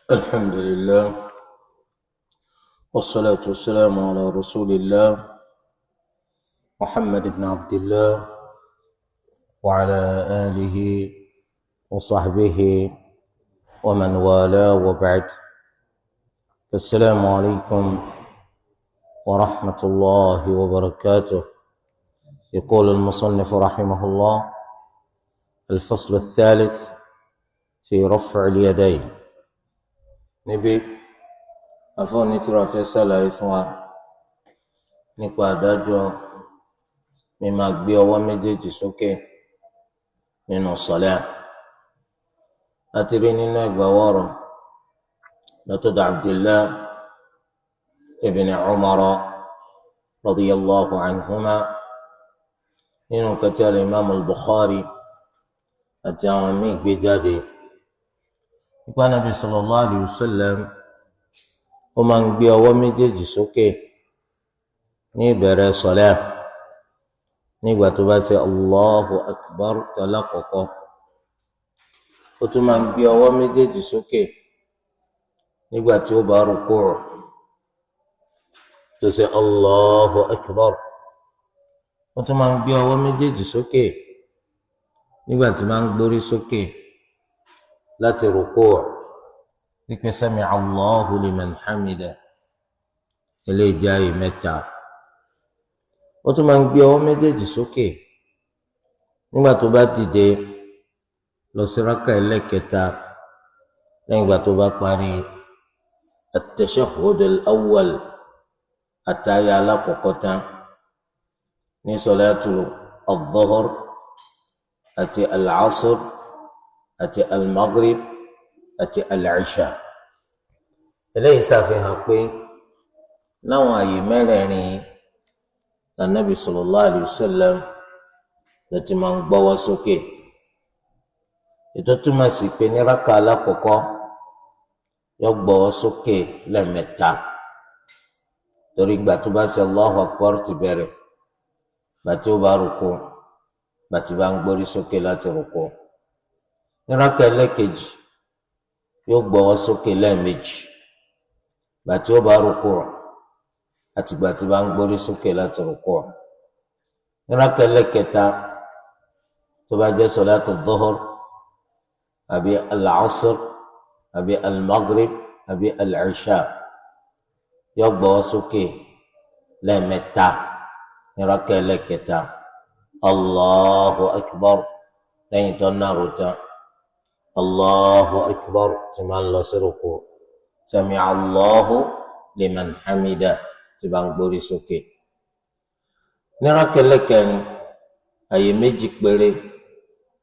الحمد لله، والصلاة والسلام على رسول الله محمد بن عبد الله وعلى آله وصحبه ومن والاه، وبعد. السلام عليكم ورحمة الله وبركاته. يقول المصنف رحمه الله: الفصل الثالث في رفع اليدين. níbi afọ́ni tí wọ́n fẹ́ ṣàlàyé fún wa nípa àdájọ́ mímá gbé ọwọ́ méjèèjì sókè nínú sọ̀lá. láti rí nínú ẹgbàáwọ̀ ọ̀rọ̀ látọ̀dọ̀ Abdullah ibn Umar radiyallahu anhuma nínú kàtí al-Imam al-Bukhari àti àwọn míì gbé jáde nípa Nabi sallallahu alayhi wa sallam ó máa ń gbé ọwọ́ méjèèjì sókè ní ìbẹ̀rẹ̀ sọ̀lá nígbà tó bá ṣe Allahu Akbar tala kọ̀kọ́. ó tún máa ń gbé ọwọ́ méjèèjì sókè nígbà tí ó bá rúkúù tó ṣe Allahu Akbar. ó tún máa ń gbé ọwọ́ méjèèjì sókè nígbà tí máa ń gbórí sókè láti rúkúù wípé sami'a Allahu liman hamida, eléyìí jẹ́ àyè mẹ́ta. ó tún máa ń gbé ọwọ́ méjèèjì sókè nígbà tó bá dìde lọ sí rákà ẹlẹ́kẹta lẹ́yìn ìgbà tó bá parí at-tashahhud al-awwal, àtàyà alákọ̀ọ́kọ́ tán ní sọ̀látù al-dhuhr àti al-asr àti al-maghrib àti al-isha. eléyìí ṣàfihàn pé láwọn àyè mẹ́rẹ̀ẹ̀rin l'Ànábì sallallahu alayhi wa sallam ló ti máa ń gbọ́wọ́ sókè. ètò túmọ̀ sí pé ní rákà alákọ̀ọ́kọ́ yóò gbọ́wọ́ sókè lẹ́ẹ̀mẹ́ta, torí ìgbà tó bá ṣe Allahu Akbar ti bẹ̀rẹ̀, ìgbà tí ó bá rúkú, ìgbà tí bá ń gbórí sókè láti rúkú. ní rákà ẹlẹ́kejì yóò gbọ́wọ́ sókè lẹ́ẹ̀mejì, ìgbà tí ó bá rúkú àti ìgbà tí bá ń gbórí sókè láti rúkú. ní rákà ẹlẹ́kẹta tó bá jẹ́ sọ̀látù dhuhr àbí al-asr àbí al-maghrib àbí al-isha yóò gbọ́wọ́ sókè lẹ́ẹ̀mẹ́ta. ní rákà ẹlẹ́kẹta Allahu Akbar, lẹ́yìn tó nàró tán Allahu Akbar tí máa ń lọ sí rúkú, sami'a Allahu liman hamida tí bá ń gbórí sókè. ní rákà ẹlẹ́kẹrin àyè méjì péré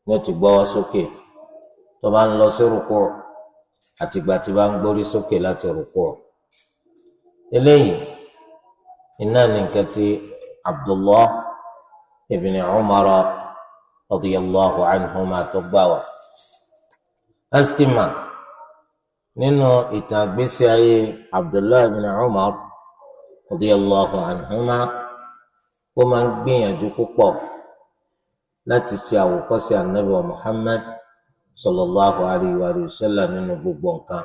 ní ó ti gbọ́wọ́ sókè, tó bá ń lọ sí rúkú àti ìgbà tí bá ń gbórí sókè láti rúkú. eléyìí iná ní nǹkan tí Abdullah ibn Umar radiyallahu anhuma tó gbà wá. astima nínú ìtàn ìgbésí ayé Abdullah ibn Umar radiyallahu anhuma ó máa ń gbìyànjú púpọ̀ láti ṣe àwòkọ́ṣe Ànábì wa Muhammad sallallahu alayhi wa sallam nínú gbogbo nǹkan.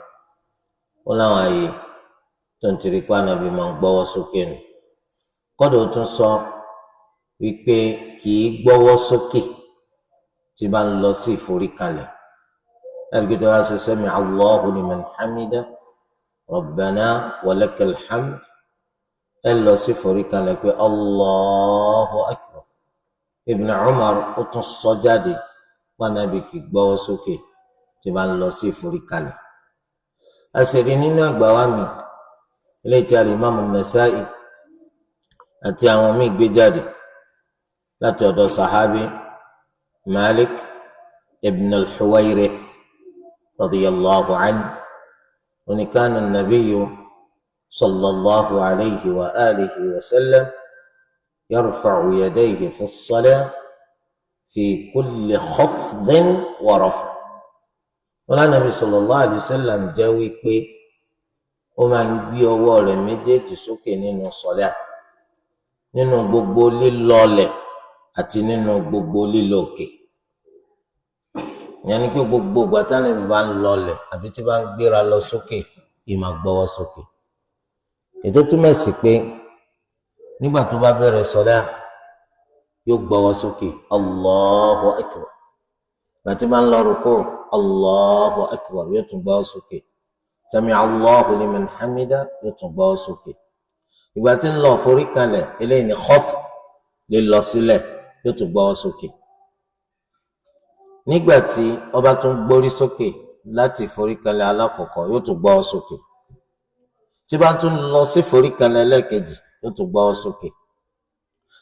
ó láwọn ààyè tó ń tiri pa Ànábì máa ń gbọ́wọ́ sókè nù. kọ́dọ̀ ó tún sọ wípé kì í gbọ́wọ́ sókè tí bá ń lọ sí ìforíkalẹ̀. ẹ̀rìgìdì wa ṣe sami'a Allahu liman hamida rabbana wa lakal hamd, ẹ lọ sí ìforíkalẹ̀ pé Allahu Akbar. Ibn Umar ó tún sọ jáde pé Ànábì kì í gbọ́wọ́ sókè tí bá ń lọ sí ìforíkalẹ̀. a sì rí nínú ẹgbàá wa mi eléyìí tí al-Imam an-Nasa'i àti àwọn míì gbé jáde láti ọ̀dọ̀ sahabi Malik ibn al-Huwayrith radiyallahu anhu wa kana an-nabiyyu sallallahu alayhi wa alihi wa sallam yarfa'u yadayhi fi as-salah fi kulli khafdin wa raf'. wọ́n Nabi sallallahu alayhi wa sallam jẹ́ wípé ó máa ń gbé ọwọ́ rẹ̀ méjèèjì sókè nínú sọlá, nínú gbogbo lílọlẹ̀ àti nínú gbogbo lílọ òkè. ìyẹn ni pé gbogbo ìgbà tánàbí bá ń lọlẹ̀ àbí tí bá ń gbéra lọ sókè ìmọ̀ gbọ́wọ́ sókè. ètò túmọ̀ sí pé nígbà tó bá bẹ̀rẹ̀ sọ̀lá yóò gbọ́wọ́ sókè Allahu akbar. ìgbà tí bá ń lọ rúkú Allahu akbar yóò tún gbọ́wọ́ sókè. sami Allahu liman hamida yóò tún gbọ́wọ́ sókè. ìgbà tí ń lọ forí kalẹ̀ eléyìí ni khafd lè lọ sílẹ̀ yóò tún gbọ́wọ́ sókè. nígbà tí ó bá tún gbórí sókè láti forí kalẹ̀ alákọ̀ọ́kọ́ yóò tún gbọ́wọ́ sókè. tí bá tún lọ sí forí kalẹ̀ lẹ́ẹ̀kejì yóò tún gbọ́wọ́ sókè.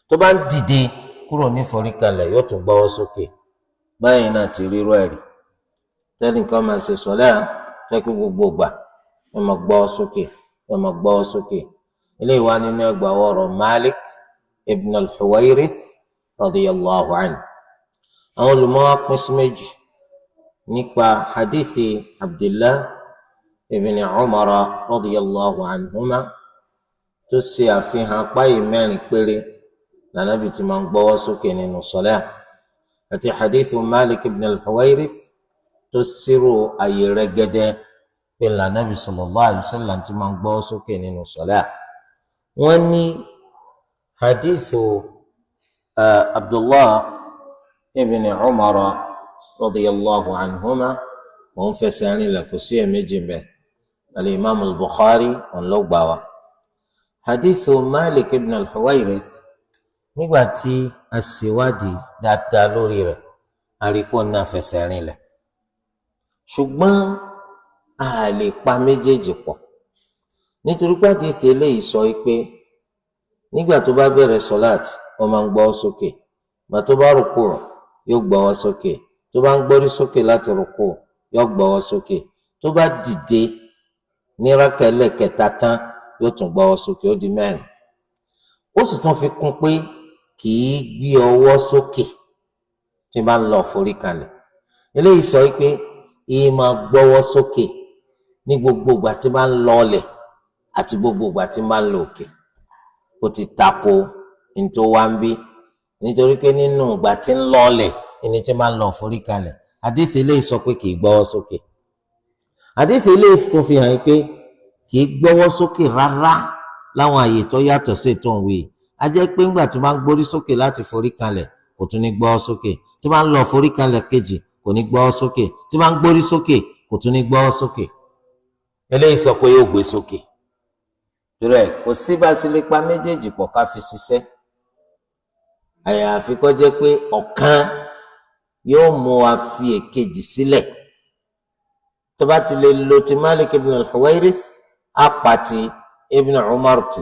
tó bá ń dìde kúrò ní forí kalẹ̀ yóò tún gbọ́wọ́ sókè. báyìí náà ti rírọ ẹ̀rí tẹ́nìkan máa ṣe sọ̀lá tẹ́ kí gbogbo ìgbà wọ́n máa gbọ́wọ́ sókè wọ́n máa gbọ́wọ́ sókè. eléyìí wá nínú ẹgbàá ọ̀rọ̀ Malik ibn al-Huwayrith radiyallahu anhu. àwọn olùmọ̀ pín sí méjì nípa hadithi Abdullah ibn Umar radiyallahu anhuma tó ṣe àfihàn páyì mẹ́rin péré lànàbì tí máa ń gbọ́wọ́ sókè nínú sọlá, àti hadithu Malik ibn al-Huwayrith tó ṣírò àyè rẹ̀gẹ̀dẹ̀ pé lànàbì sallallahu alaihi wasallam tí máa ń gbọ́wọ́ sókè nínú sọlá. wọ́n ní hadithu Abdullah ibn Umar radiyallahu anhuma òun fẹsẹ̀ rìnlẹ̀ kò sí èméjì mbẹ̀. al-Imam al-Bukhari òun ló gbà wá. hadithu Malik ibn al-Huwayrith nígbà tí a ṣèwádìí dáadáa lórí rẹ̀ àríkò náà fẹsẹ̀ rìnlẹ̀, ṣùgbọ́n a lè pa méjèèjì pọ̀ nítorí pé hadith eléyìí sọ pé nígbà tó bá bẹ̀rẹ̀ sọláàtì ó máa ń gbọ́wọ́ sókè, gbà tó bá rúkú yóò gbọ́wọ́ sókè, tó bá ń gbórí sókè láti rúkú yóò gbọ́wọ́ sókè, tó bá dìde ní rákà ẹlẹ́kẹta tán yóò tún gbọ́wọ́ sókè, ó di mẹ́rin. ó sì tún fi kún pé kì í gbé ọwọ́ sókè tí bá ń lọ forí kalẹ̀. eléyìí sọ pé ìyẹn máa gbọ́wọ́ sókè ní gbogbo ìgbà tí bá ń lọ ọlẹ̀ àti gbogbo ìgbà tí bá ń lọ òkè. ó ti tako ntó wá ń bí, nítorí pé nínú ìgbà tí ń lọ ọlẹ̀ ẹni tí bá ń lọ forí kalẹ̀ àdéhìí eléyìí sọ pé kì í gbọ́wọ́ sókè. àdéhìí eléyìí tó fi hàn pé kì í gbọ́wọ́ sókè rárá láwọn àyè tó yàtọ̀ sí ètò òwe. a jẹ́ pé ńgbà tí wọ́n bá ń gbórí sókè láti forí kalẹ̀ kò tún ní gbọ́wọ́ sókè, tí wọ́n bá ń lọ forí kalẹ̀ kejì kò ní gbọ́wọ́ sókè, tí wọ́n bá ń gbórí sókè kò tún ní gbọ́wọ́ sókè. eléyìí sọ pé yóò gbé sókè. torí ẹ̀ kò sí bá sí lè pa méjèèjì pọ̀ ká fi ṣiṣẹ́, àyàfi kó jẹ́ pé ọ̀kan yóò mú wa fi èkejì sílẹ̀. tó bá ti lè lo ti Malik ibn al-Huwayrith apàtì ibn Umar tì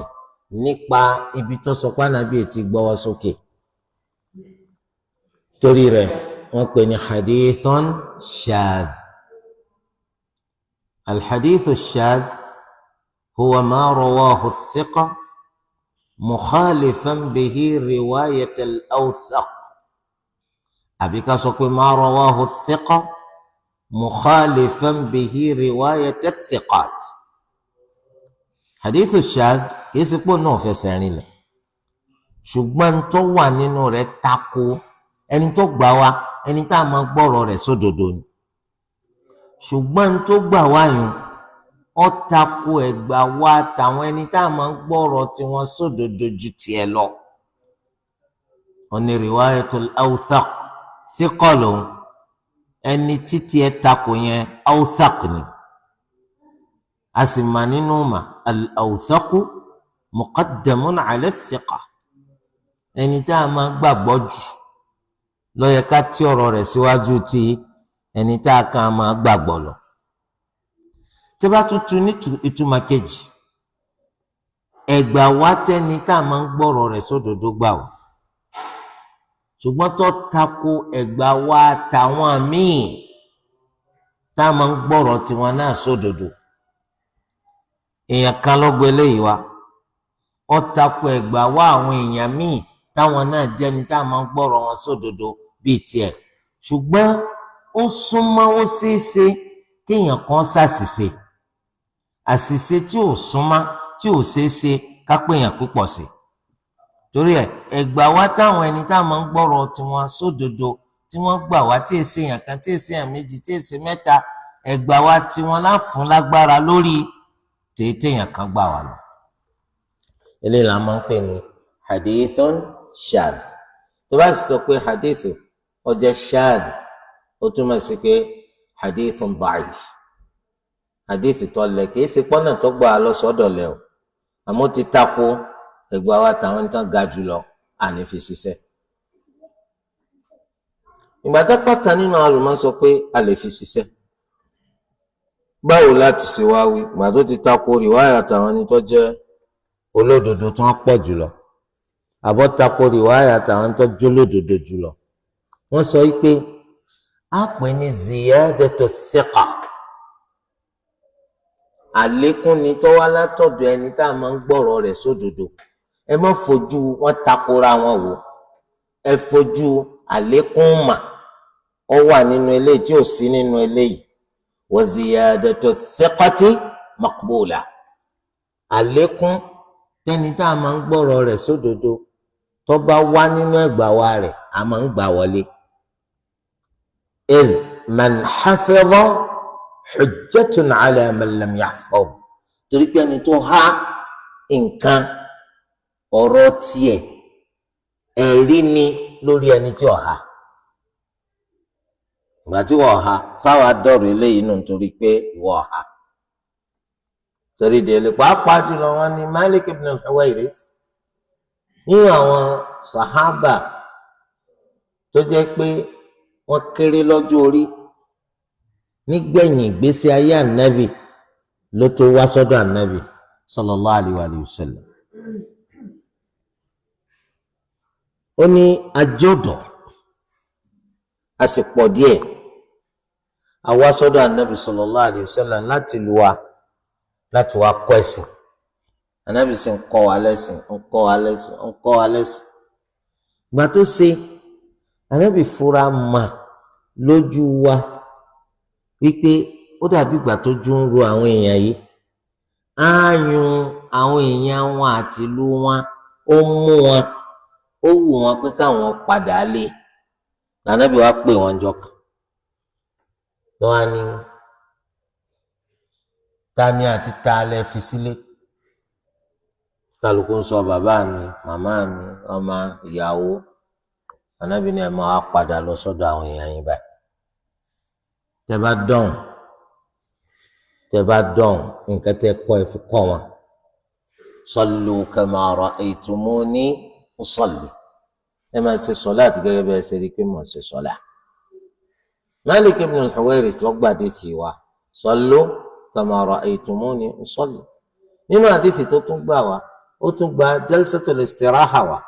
nípa ibi tó sọ pé Ànábì ti gbọ́wọ́ sókè. torí rẹ̀ wọ́n pè ní hadithun shadh. الحديث الشاذ هو ما رواه الثقة مخالفا به رواية الأوثق. أبيك سوكي ما رواه الثقة مخالفا به رواية الثقات. حديث الشاذ يسكون نو في سعنين ṣùgbọ́n tó wà nínú rẹ̀ tako ẹni tó gbà wá, ẹni tá a máa gbọ́rọ̀ rẹ̀ sódodo ni, ṣùgbọ́n tó gbà wá yùn ó tako ẹgbà wá tàwọn ẹni tá a máa gbọ́rọ̀ tí wọ́n sódodo ju tiẹ̀ lọ. ọ̀nà riwayatul awthaq thiqa lòun, ẹni títí ẹ tako yẹn awthaq ni. a sì mà nínú mà al-awthaqu muqaddamun ala thiqa. ẹni tá a máa gbàgbọ́ jù ló yẹ ká tí ọ̀rọ̀ rẹ̀ síwájú tí ẹni tá a kàn máa gbàgbọ́ lọ. tí bá tuntun ní ìtumọ̀ kejì, ẹgbà wá tẹ́ni tá a máa ń gbọ́rọ̀ rẹ̀ sódodo gbà wá, ṣùgbọ́n tó tako ẹgbà wá tàwọn míì tá a máa ń gbọ́rọ̀ tiwọn náà sódodo. èèyàn kan ló gbé léyìí wá, ó tako ẹgbà wá àwọn èèyàn míì táwọn náà jẹ́ni tá a máa ń gbọ́rọ̀ wọn sódodo bíi tiẹ̀, ṣùgbọ́n ó súnmọ́ ó ṣeéṣe kéèyàn kan ṣàṣìṣe, àṣìṣe tí ò súnmọ́ tí ò ṣeéṣe kápẹ́yàn púpọ̀ sí. torí ẹ̀ ẹgbà wá táwọn ẹni tá a máa ń gbọ́rọ̀ tiwọn sódodo tí wọ́n gbà wá tí èsì èèyàn kan tí èsì èèyàn méjì tí èsì mẹ́ta ẹgbà wá tí wọ́n láfún lágbára lórí tètè èèyàn kan gbà wá lọ. eléyìí la máa ń pè ní hadithun shadh. tó bá sì sọ pé hadithu ó jẹ́ shadh ó túmọ̀ sí pé hadithun da'if. hadithu tó lẹ̀ kìí ṣe pọ́nà tó gbà á lọ sọ́dọ̀ lẹ̀ o àmọ́ ti tako ẹgbà wá táwọn tán ga jùlọ àní fi ṣiṣẹ́. ìgbà tó pàtà nínú àlùmọ́ sọ pé a lè fi ṣiṣẹ́ báwo láti ṣe wá wí ìgbà tó ti tako rìwáyà táwọn ẹni tó jẹ́ olódodo tó wọ́n pọ̀ jùlọ àbọ̀ tako rìwáyà táwọn tó jẹ́ olódodo jùlọ wọ́n sọ pé a pè ní ziyadatu thiqa, àlékún ni tó wá látọ̀dọ̀ ẹni tá a máa ń gbọ́rọ̀ rẹ̀ sódodo. ẹ má fojú wọn takora wọn wò, ẹ fojú àlékún mà ó wà nínú eléyìí tí ò sí nínú eléyìí. wa ziyadatu thiqati maqbula, àlékún tẹni tá a máa ń gbọ́rọ̀ rẹ̀ sódodo tó bá wá nínú ẹgbàá wa rẹ̀ a máa ń gbà wọlé. idh man hafidha hujjatun ala man lam yahfaz, torí pé ẹni tó há nǹkan ọ̀rọ̀ tiẹ̀ ẹ̀rí ni lórí ẹni tí ó há. ìgbà tí wọ́n há sáwà dọ̀rọ̀ eléyìí nù nítorí pé wọ́n há. torí délé pàápàá jùlọ wọn ni Malik ibn al-Huwayrith nínú àwọn sàhábà tó jẹ́ pé wọ́n kéré lọ́jọ́ orí nígbẹ̀yìn ìgbésí ayé ànábì ló tó wá sọ́dọ̀ ànábì sallallahu alaihi wa sallam. ó ní àjọ̀dọ̀ a sì pọ̀ díẹ̀ àwa sọ́dọ̀ ànábì sallallahu alaihi wa sallam láti lu wa láti wá kọ́ ẹ̀sìn. ànábì sì ń kọ́ wa lẹ́sìn ń kọ́ wa lẹ́sìn ń kọ́ wa lẹ́sìn. ìgbà tó ṣe ànábì fura mà lójú wa wípé ó dàbí ìgbà tó jú ń ro àwọn èèyàn yìí, ááyùn àwọn èèyàn wọn àti ìlú wọn ó mú wọn, ó wù wọn pé káwọn padà lé. lànàbí wa pè wọn jọ kan lọ wá ní tani àti ta lẹ fi sílé. kálukú ń sọ bàbá mi, màmá mi, ọmọ, ìyàwó. ànábì ni ẹ máa wá padà lọ sọ́dọ̀ àwọn èèyàn yín báyìí. tẹ́ bá dán nǹkan tẹ́ kọ́ ẹ fi kọ́ wọn. sallu kama ra'aytumuni usalli, ẹ máa ṣe sọlá àti gẹ́gẹ́ bẹ́ẹ̀ ṣe rí pé mò ń ṣe sọlá. Malik ibn al-Huwayrith lọ́gbà àdìsí wa sallu kama ra'aytumuni usalli. nínú àdìsí tó tún gbà wá ó tún gba jalsatul istiraha wa.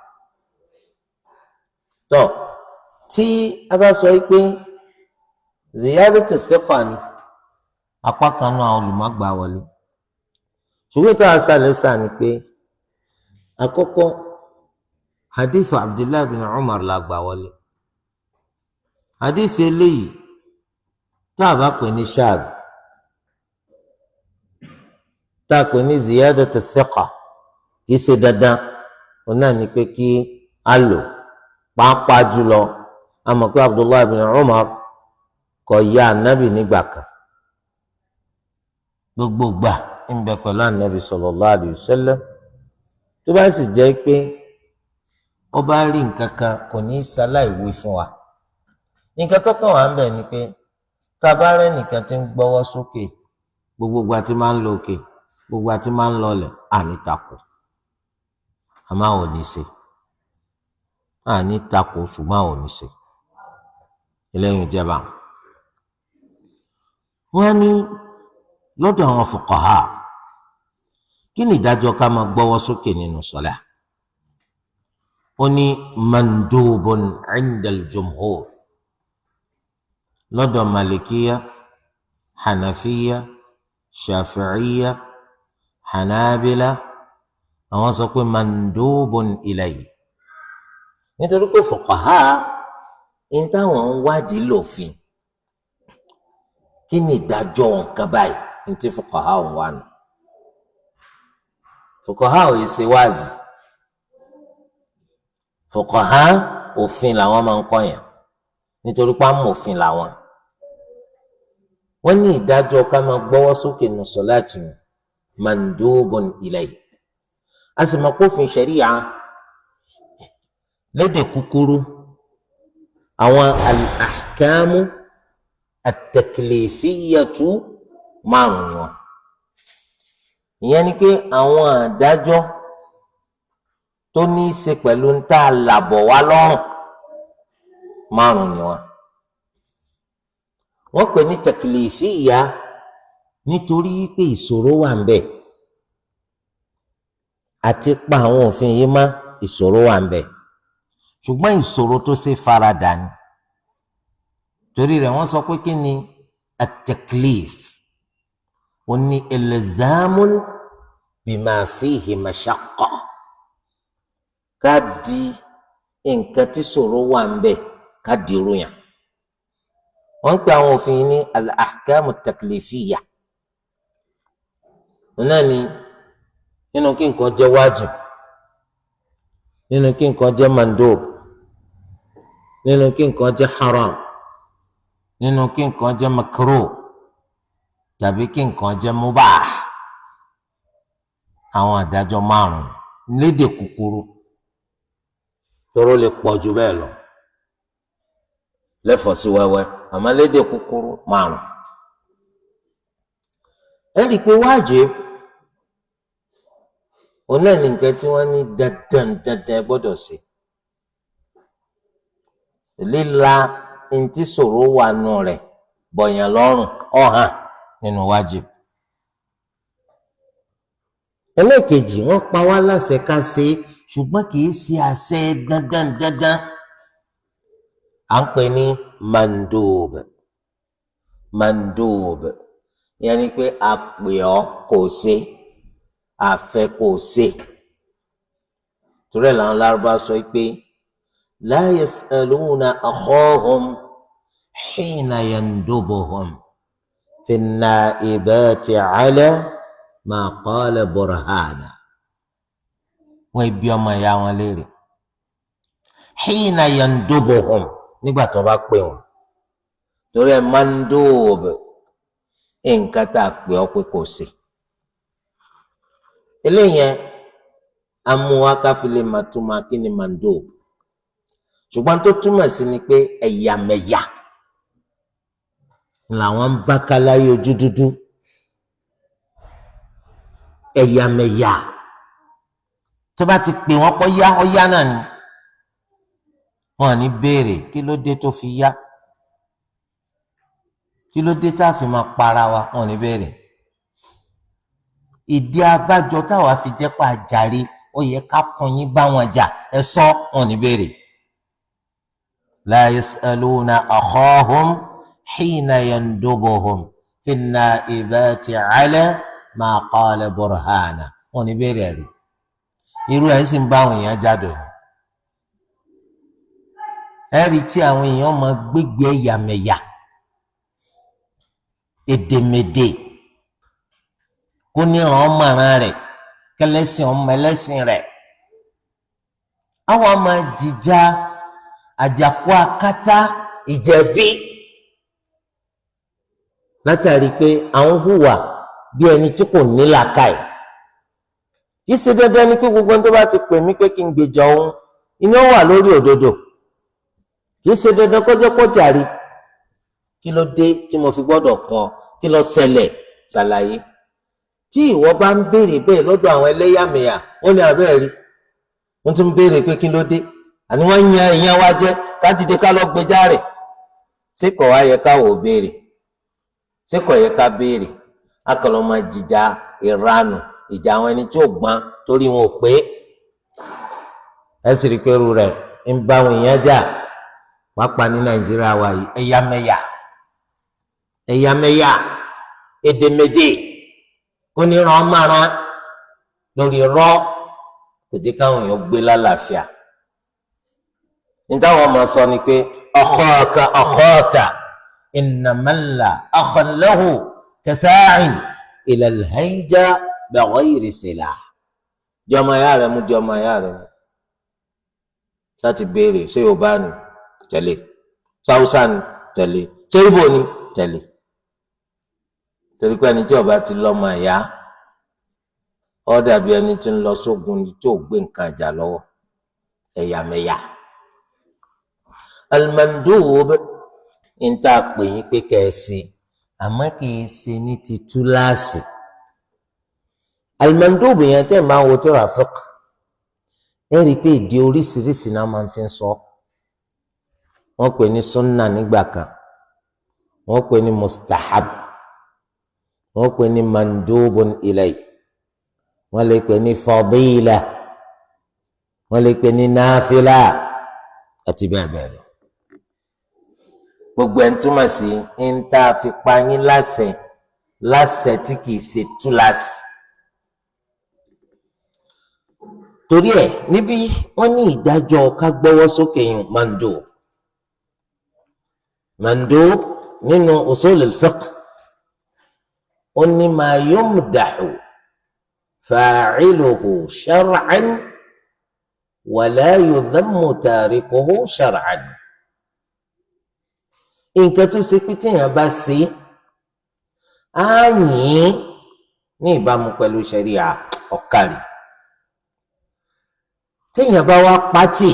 tó tí a bá sọ pé ziyadatu thiqa ni apá kan náà àwọn olùmọ̀gbà wọlé, ṣùgbọ́n tá a sàlẹ̀ sà ni pé àkọ́kọ́ hadith Abdullah bin Umar la gbà wọlé. hadith eléyìí tá a bá pè ní shadh, tá a pè ní ziyadatu thiqa, kì í ṣe dandan òun náà ni pé kí a lò. pàápàá jùlọ a mọ̀ pé Abdullah bin Umar kò ya ànábì nígbà kan, gbogbo gbà ń bẹ pẹ̀lú ànábì sallallahu alaihi wasallam. tó bá sì jẹ́ pé ó bá rí nǹkan kan kò ní í ṣaláì wí fún wa. nǹkan tó kàn wá ń bẹ̀ ni pé tá a bá rẹ́ nìkan tí ń gbọ́wọ́ sókè gbogbo gbà tí máa ń lọ òkè gbogbo gbà tí máa ń lọlẹ̀ àní takò, àmọ́ àwọn ò ní ṣe, àní takò ṣùgbọ́n àwọn ò ní ṣe. eléyìí jẹba wọ́n ní lọ́dọ̀ àwọn fuqaha kí ni ìdájọ́ ká máa gbọ́wọ́ sókè nínú sọ́lá. ó ní mandubun inda al-jumhur, lọ́dọ̀ malikiya, hanafiya, shafi'iya, hanabila, àwọn sọ pé mandubun ilayhi, nítorí pé fuqaha ń táwọn ń wádìí lòfin. kí ni ìdájọ́ nǹkan báyìí ní tí fuqaha ń wá nù. fuqaha ò yìí ṣe wáàzì, fuqaha òfin làwọn máa ń kọ́yàn. nítorí pé amòfin làwọn. Wọ́n ní ìdájọ́ ká máa gbọ́wọ́ sókè nù sọ̀láàtì mandubun ilay. A sì mọ̀ pófin ṣẹ̀ríà lédè kúkúrú àwọn al-ahkamu at-taklifiyatu 5 ni wọ́n. Ìyẹn ni pé àwọn àdájọ́ tó ní í ṣe pẹ̀lú ń tá a làbọ̀ wá lọ́rùn 5 ni wọ́n. Wọ́n pè ní taklifiyya nítorí pé ìṣòro wà ń bẹ àti pa àwọn òfin yìí mọ́, ìṣòro wà ń bẹ, ṣùgbọ́n ìṣòro tó ṣe faradà ni. Torí rẹ̀ wọ́n sọ pé kí ni at-taklif ó ní ilzamun bima fihi mashaqqa, ká di nǹkan tí ìṣòro wà ń bẹ ká dìrú yàn. Wọ́n ń pè àwọn òfin yìí ní al-ahkamu at-taklifiyya. Náà ni nínú kí nǹkan jẹ́ wájib, nínú kí nǹkan jẹ́ mandub, nínú kí nǹkan jẹ́ haram, nínú kí nǹkan jẹ́ makruh, tàbí kí nǹkan jẹ́ mubah. Àwọn àdájọ́ 5 lédè kúkúrú, tóró lè pọ̀ jù bẹ́ẹ̀ lọ lẹ́fọ̀ sí wẹ́wẹ́, àmọ́ lédè kúkúrú 5. Ẹ rí i pé wájib òun náà ní nǹkan tí wọ́n ní dandan gbọ́dọ̀ ṣe. Líla ntí ṣòro wà nù rẹ̀ bọ̀yàn lọ́rùn ọ̀hàn nínú wájib. Ẹlẹ́ẹ̀kejì, wọ́n pa wá láṣẹ ká ṣe, ṣùgbọ́n kì í ṣe àṣẹ dandan. À ń pè ní mandub. Ìyẹn ni pé a pè ọ́ kò ṣe, a fẹ́ kò ṣe. Torí ẹ̀ làwọn Lárúbá sọ pé la yas'aluna akhahum hina yandubuhum fi an-na'ibati 'ala ma qala burhana. Wọ́n bi ọmọ ìyá wọn léèrè hina yandubuhum, nígbà tó bá pè wọ́n. Torí ẹ̀ mandub, nǹkan tá a pè ọ́ pé kò ṣe. Eléyẹn amúwákáfílẹ̀ màtúmọ̀ kí ni mandub, ṣùgbọ́n tó túmọ̀ sí ni pé ẹ̀yàmẹ̀yà làwọn ń bá káláyé ojú dúdú. Ẹ̀yàmẹ̀yà tó bá ti pè wọ́n pọ̀ yá ọ̀yá náà ni wọ́n ní béèrè kí ló dé tó fi yá, kí ló dé tá a fi máa para wa, wọ́n ní béèrè. Ìdí abájọ táwa fi jẹ́ pa àjàre, ó yẹ ká kọyín bá wọn jà, ẹ sọ, wọ́n ní béèrè. La yas'aluna akhahum hina yandubuhum fi an-na'ibati 'ala ma qala burhana, wọ́n ní béèrè rí. Irú ẹ̀ sì ń bá àwọn èèyàn jáde. Ẹ rí tí àwọn èèyàn máa gbégbé ẹ̀yàmẹ̀yà, èdèmèdè, kó níran ọmọràn rẹ̀, kẹlẹ́sìn ọmọ ẹlẹ́sìn rẹ̀. Àwọn máa jìjà àjàkú akátá ìjẹ̀bi látàrí pé àwọn hùwà bí ẹni tí kò ní làákàyè. Yìí ṣe dandan ni pé gbogbo ẹni tó bá ti pè mí pé kí n gbèjà òun, iná wà lórí òdodo. Yìí ṣe dandan kọjá pọ̀jàrí. Kí ló dé tí mo fi gbọ́dọ̀ kàn ọ́? Kí ló ṣẹlẹ̀? Ṣàlàyé. Tí ìwọ bá ń béèrè bẹ́ẹ̀ lọ́dọ̀ àwọn ẹlẹ́yàmẹ̀yà, wọ́n ní abẹ́ẹ̀ rí. Wọ́n tún béèrè pé kí ló dé? Àní wọ́n yan èèyàn wa jẹ́ ká dìde ká lọ gbèjà rẹ̀. Ṣé kò wá yẹ ká wò béèrè? Ṣé kò yẹ ká béèrè? A kàn lọ máa jìjà ìranù, ìjà àwọn ẹni tí ò gbọ́n torí wọn ò pé. Ẹ sì rí pé irú rẹ̀ ń bá àwọn èèyàn jà, pàápàá ní Nàìjíríà wa yìí. Ẹ̀yàmẹ̀yà, èdèmèdè, oníran márùn lórí rọ, kò jẹ́ káwọn èèyàn gbé lálàáfíà. Nítawọn ọmọ sọ ni pé akhaka innaman la akhan lahu kasa'in ila al-hayja bighayri silah. Di ọmọ ìyá rẹ̀ mú, di ọmọ ìyá rẹ̀ mú. Láti béèrè ṣé yóò bá ní tẹ̀lé, sáúsá ni tẹ̀lé, ṣé ibo ni tẹ̀lé. torí pé ẹni tí ó bá ti lọ́mọ ìyá ó dàbí ẹni tí ń lọ sógun tí ò gbé nǹkan ìjà lọ́wọ́, ẹ̀yàmẹ̀yà. Al-mandub ń tà pè yín pé kẹ́ẹ̀sì àmọ́ kìí ṣe ní ti túláàsì. Al-mandub yẹn tẹ́ máa wo tírà fiqh ẹ rí i pé ìdí oríṣiríṣi náà máa fi ń sọ. wọ́n pè ní sunna nígbà kan, wọ́n pè ní mustahab, wọ́n pè ní mandubun ilay, wọ́n lè pè ní fadila, wọ́n lè pè ní náfìlà àti bẹ́ẹ̀ bẹ́ẹ̀ lọ. gbogbo ẹ̀ ń túmọ̀ sí ń tá a fi pa yín láṣẹ tí kìí ṣe túláàsì. torí ẹ̀ níbí wọ́n ní ìdájọ́ ká gbọ́wọ́ sókè yun mandub nínú usul al-fiqh ó ní ma yumdahu fa'iluhu shar'an wa la yudhammu tarikuhu shar'an. nǹkan tó ṣe pé téèyàn bá ṣe á yìn ní ìbámu pẹ̀lú ṣẹ̀ríà ọ̀kàrí. téèyàn bá wá pátì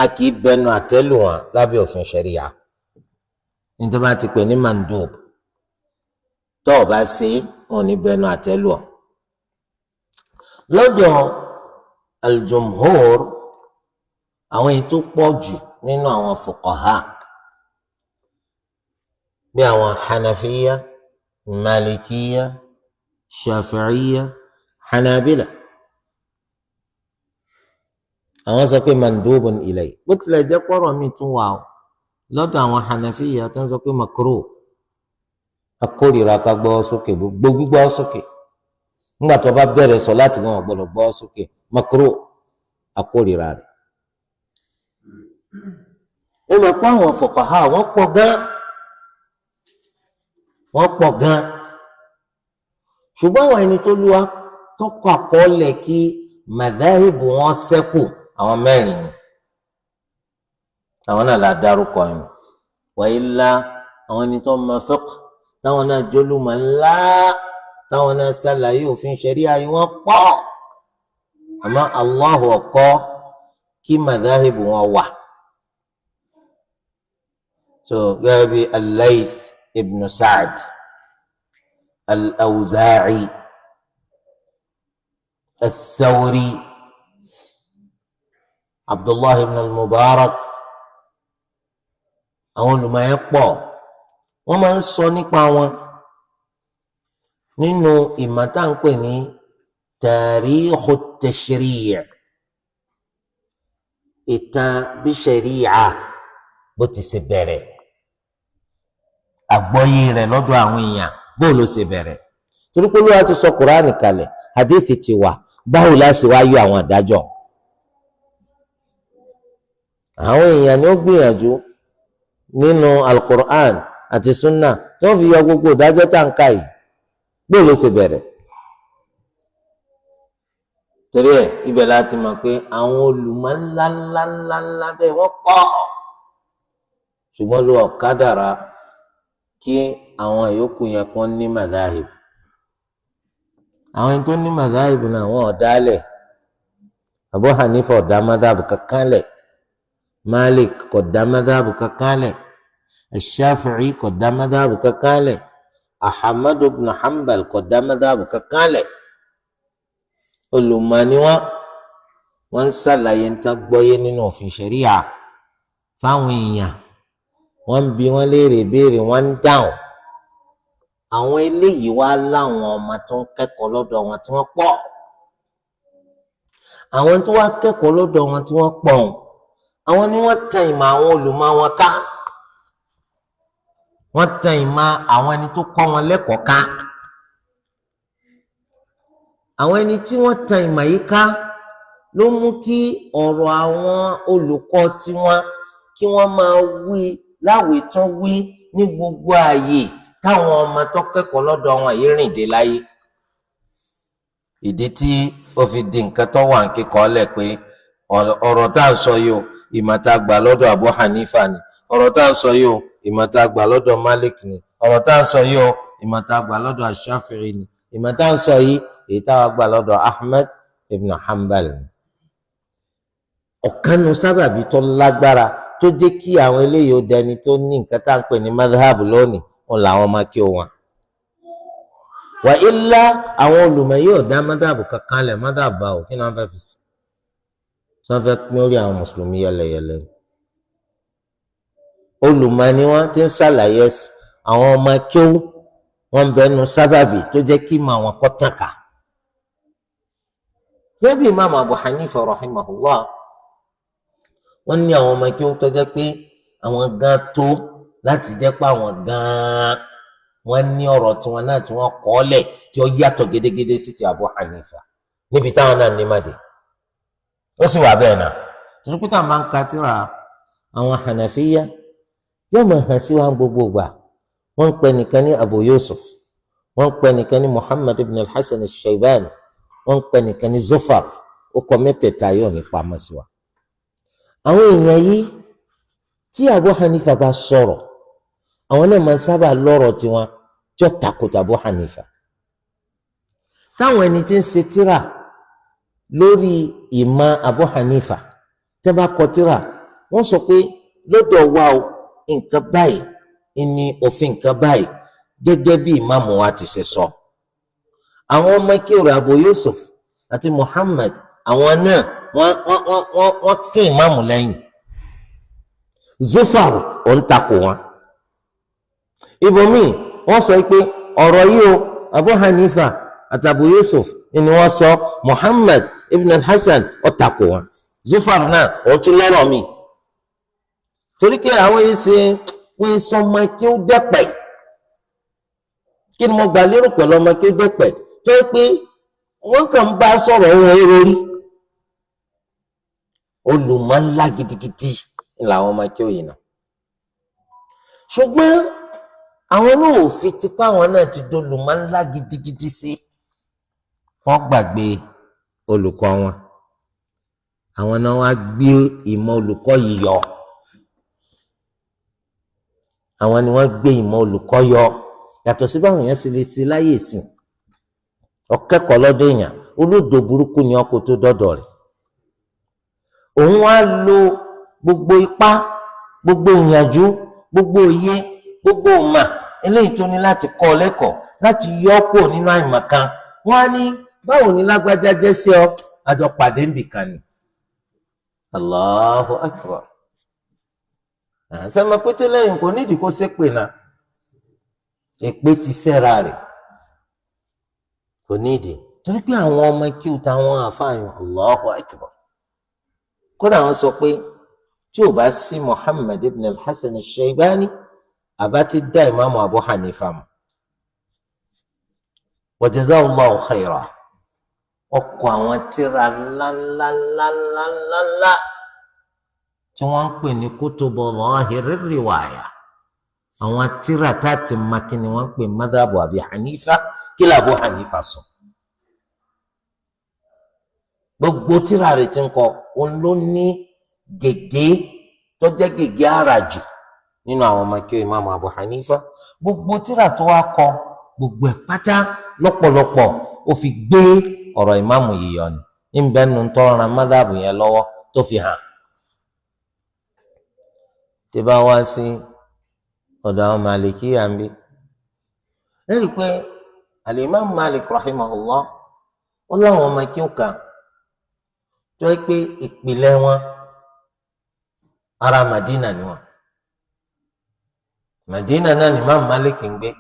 a kì í bẹnu àtẹ́lù wọn lábẹ́ òfin ṣẹ̀ríà. nítorí bá ti pè ní mandub tó o bá ṣe wọn ní bẹnu àtẹ́lù ọ. lọ́dọ̀ al-jumhur àwọn èyí tó pọ̀ jù nínú àwọn fuqaha bí àwọn hanafiya, malikiya, shafi'iya, hanabila àwọn sọ pé mandubun ilay. bó tilẹ̀ jẹ́ pọ́rọ̀ mi tún wà ó lọ́dọ̀ àwọn hanafiya tó ń sọ pé makruh, akórìíra ká gbọ́ sókè, gbogbo gbígbọ́ sókè nígbà tó bá bẹ̀rẹ̀ sọ láti wọn gbọ́dọ̀ gbọ́ sókè, makruh, akórìíra rẹ̀. ẹ mọ̀ pé àwọn fuqaha wọ́n pọ̀ gan ṣùgbọ́n àwọn ẹni tó lù wá tọkọ àkọọ́lẹ̀ kí madhahibu wọn ṣẹ́kù àwọn mẹ́rin ni àwọn náà la dárúkọ yìí. wa illa àwọn ẹni tó mọ fiqh táwọn náà jólúmọ̀ ńlá táwọn náà ṣàlàyé òfin ṣẹ̀ríà yìí wọ́n pọ̀ àmọ́ Allahu ọkọ kí madhahibu wọn wà. so gẹ́gẹ́ bí al-Layth ibn Sa'd, al-Awza'i, al-Thawri, Abdullah ibn al-Mubarak, àwọn olùmọ̀ọ́yẹ́ pọ̀ wọ́n máa ń sọ nípa wọn nínú ìmọ̀tàǹpè ní tarikhu tashri', ìtàn bí ṣẹ̀ríà bó ti ṣe bẹ̀rẹ̀, àgbọ́yé rẹ̀ lọ́dọ̀ àwọn èèyàn bó ló ṣe bẹ̀rẹ̀. torí pé Olúwa ti sọ Kùránì kalẹ̀, hadithi ti wà, báwo la ṣe wá yọ àwọn àdájọ́. àwọn èèyàn ni ó gbìyànjú nínú al-Qur'an àti sunna tí wọ́n fi yọ gbogbo ìdájọ́ tá à ń kà yìí bó ló ṣe bẹ̀rẹ̀. torí ẹ̀ ibẹ̀ láti mọ̀ pé àwọn olùmọ̀ ńláńláńláńlá bẹ́ẹ̀ wọ́n pọ̀ ṣùgbọ́n ló ọ̀kadàrà kí àwọn ìyókù yẹn kàn ní madhahib. àwọn ẹni tó ní madhahib náà wọ́n ọ̀dálẹ̀. Abu Hanifa ọ̀dá madhahib kankan lẹ̀, Malik kò dá madhahib kankan lẹ̀, Shafi'i kò dá madhahib kankan lẹ̀, Ahmad ibn Hanbal kò dá madhahib kankan lẹ̀. olùmọ̀ ni wọ́n ń ṣàlàyé ń tán gbọ́yé nínú òfin ṣẹ̀ríà fáwọn èèyàn, wọ́n ń bi wọ́n léèrè béèrè, wọ́n ń dáhùn. àwọn eléyìí wá láwọn ọmọ tó ń kẹ́kọ̀ọ́ lọ́dọ̀ wọn tí wọ́n pọ̀. àwọn tó wá kẹ́kọ̀ọ́ lọ́dọ̀ wọn tí wọ́n pọ̀ àwọn ni wọ́n tan ìmọ̀ àwọn olùmọ̀ wọn ká, wọ́n tan ìmọ̀ àwọn ẹni tó kọ́ wọn lẹ́kọ̀ọ́ ká. àwọn ẹni tí wọ́n tan ìmọ̀ yìí ká ló mú kí ọ̀rọ̀ àwọn olùkọ́ tiwọn kí wọ́n máa wí láwìí tún wí ní gbogbo ààyè táwọn ọmọ tó kẹ́kọ̀ọ́ lọ́dọ̀ wọn yìí rìn dé láyé. ìdí tí ó fi di nǹkan tó wà ń kíkọ́ lẹ̀ pé ọ̀rọ̀ tá à ń sọ yìí o ìmọ̀ tá a gbà lọ́dọ̀ Abu Hanifa ni, ọ̀rọ̀ tá à ń sọ yìí o ìmọ̀ tá a gbà lọ́dọ̀ Malik ni, ọ̀rọ̀ tá à ń sọ yìí o ìmọ̀ tá a gbà lọ́dọ̀ Ash-Shafi'i ni, ìmọ̀ tá à ń sọ yìí èyí tá a gbà lọ́dọ̀ Ahmad ibn Hanbal ni. ọ̀kanu sábàbí tó lágbára tó jẹ́ kí àwọn eléyìí ó dẹni tó ní nǹkan tá à ń pè ní madhhab lónìí wọn làwọn máa kí wọn. wà ilá àwọn olùmọ̀ yóò dá madhhab kankan lẹ̀ madhhab bá ò kí ni wọ́n fẹ́ fi sí. wọ́n fẹ́ pín orí àwọn mùsùlùmí yẹlẹyẹlẹ. olùmọ̀ ni wọ́n ti ń ṣàlàyé àwọn ọmọ kíó wọ́n bẹnu sábàbí tó jẹ́ kí mọ àwọn kọ́ tàn ká. gẹ́gẹ́ bí Imam Abu Hanifa rahimahullah wọ́n ní àwọn ọmọ kíó tó jẹ́ pé àwọn gan tó láti jẹ́ pé àwọn gan wọ́n ní ọ̀rọ̀ tiwọn náà tí wọ́n kọ́ lẹ̀ tí ó yàtọ̀ gédégédé sí ti Abu Hanifa níbi táwọn náà ní màdé. ó sì wà bẹ́ẹ̀ náà torí pé táwọn máa ń ka tírà àwọn Hanafiya yóò máa hàn sí wa gbogbo gbà. wọ́n ń pè nìkan ní Abu Yusuf, wọ́n ń pè nìkan ní Muhammad ibn al-Hasan al-Shaybani, wọ́n ń pè nìkan ní Zufar. ó kọ mẹ́tẹ̀ẹ̀ta yóò ní pamọ́ sí wa. àwọn èèyàn yìí tí Abu Hanifa bá sọ̀rọ̀ àwọn náà máa ń sábà lọ́rọ̀ tiwọn tí ó takòtò Abu Hanifa. táwọn ẹni tí ń ṣe tírà lórí ìmọ̀ Abu Hanifa tí wọ́n bá kọ tírà wọ́n sọ pé lọ́dọ̀ wa o nǹkan báyìí ní òfin nǹkan báyìí gẹ́gẹ́ bí ìmáàmù wa ti ṣe sọ. àwọn ọmọ kéwòrò Abu Yusuf àti Muhammad àwọn náà wọ́n ké ìmáàmù lẹ́yìn. Zufar ò ń takò wọn. ibòmíì wọ́n sọ pé ọ̀rọ̀ yìí o Abu Hanifa àti Abu Yusuf ni wọ́n sọ, Muhammad ibn al-Hasan ó takò wọn. Zufar náà ó tún lọ́rọ̀ mi. torí pé àwọn yìí ṣe wọ́n sọ ọmọ kí ó dẹ́pẹ̀. kí ni mo gbà lérò pẹ̀lú ọmọ kí ó dẹ́pẹ̀ tó yẹ pé wọ́n kàn ń bá sọ̀rọ̀ ohun èrò rí. olùmọ̀ ńlá gidigidi làwọn ọmọ kí ó yìí náà. ṣùgbọ́n àwọn náà ò fi tipá àwọn náà ti dolùmọ̀ ńlá gidigidi sí. wọ́n gbàgbé olùkọ́ wọn. àwọn náà wá gbé ìmọ̀ olùkọ́ yìí yọ. àwọn ni wọ́n gbé ìmọ̀ olùkọ́ yọ yàtọ̀ sí báwọn èèyàn sì lè ṣe láyé ìsìn. ọ̀kẹ́kọ̀ọ́ lọ́dọ̀ èèyàn olódò burúkú ni ọkọ̀ tó dọ́dọ̀ rẹ̀. òun wá lo gbogbo ipá gbogbo ìyànjú gbogbo òye gbogbo ọmọ eléyìí tó ní láti kọ́ ọ lẹ́kọ̀ọ́ láti yọ ọ́ kúrò nínú àìmọ̀kan. wọ́n á ní báwo ni lágbájá jẹ́ sí ọ àjọ pàdé nbìkan ni. Allahu akbar. sẹ́mi pété lẹ́yìn kò nídìí kó ṣépè náà. èpè ti sẹ́ra rẹ̀ kò nídìí torí pé àwọn ọmọ kí o táwọn àfààyàn Allahu akbar. kódà wọ́n sọ pé tí ò bá sí Muhammad ibn al-Hasan al-Shaybani àbá ti dá ìmáàmù Abu Hanifa mọ̀. wa jazahullahu khaira. ọkọ̀ àwọn tírà ńláńláńláńláńlá tí wọ́n ń pè ní kutubu zahiri riwaya. àwọn tírà táàtì makini wọ́n ń pè madhabu Abi Hanifa kí lè Abu Hanifa sọ. gbogbo tírà rẹ̀ ti ń kọ òun ló ní gègé tó jẹ́ gègé àrà jù nínú àwọn ọmọ kí Imam Abu Hanifa. gbogbo tírà tó wá kọ gbogbo ẹ̀ pátá lọ́pọ̀lọpọ̀ ó fi gbé ọ̀rọ̀ ìmáàmù yìí yọ ni. ń bẹ́ẹ̀ nu tó ran madhabu yẹn lọ́wọ́ tó fi hàn. tí bá wá sí ọ̀dọ̀ àwọn Màlìkí yà ń bí ẹ rí i pé al-Imam Malik rahimahullah ó láwọn ọmọ kí ó kà tó yẹ pé ìpìlẹ̀ wọn ará Madina ni wọn. Madina náà ni Imam Malik ń gbé.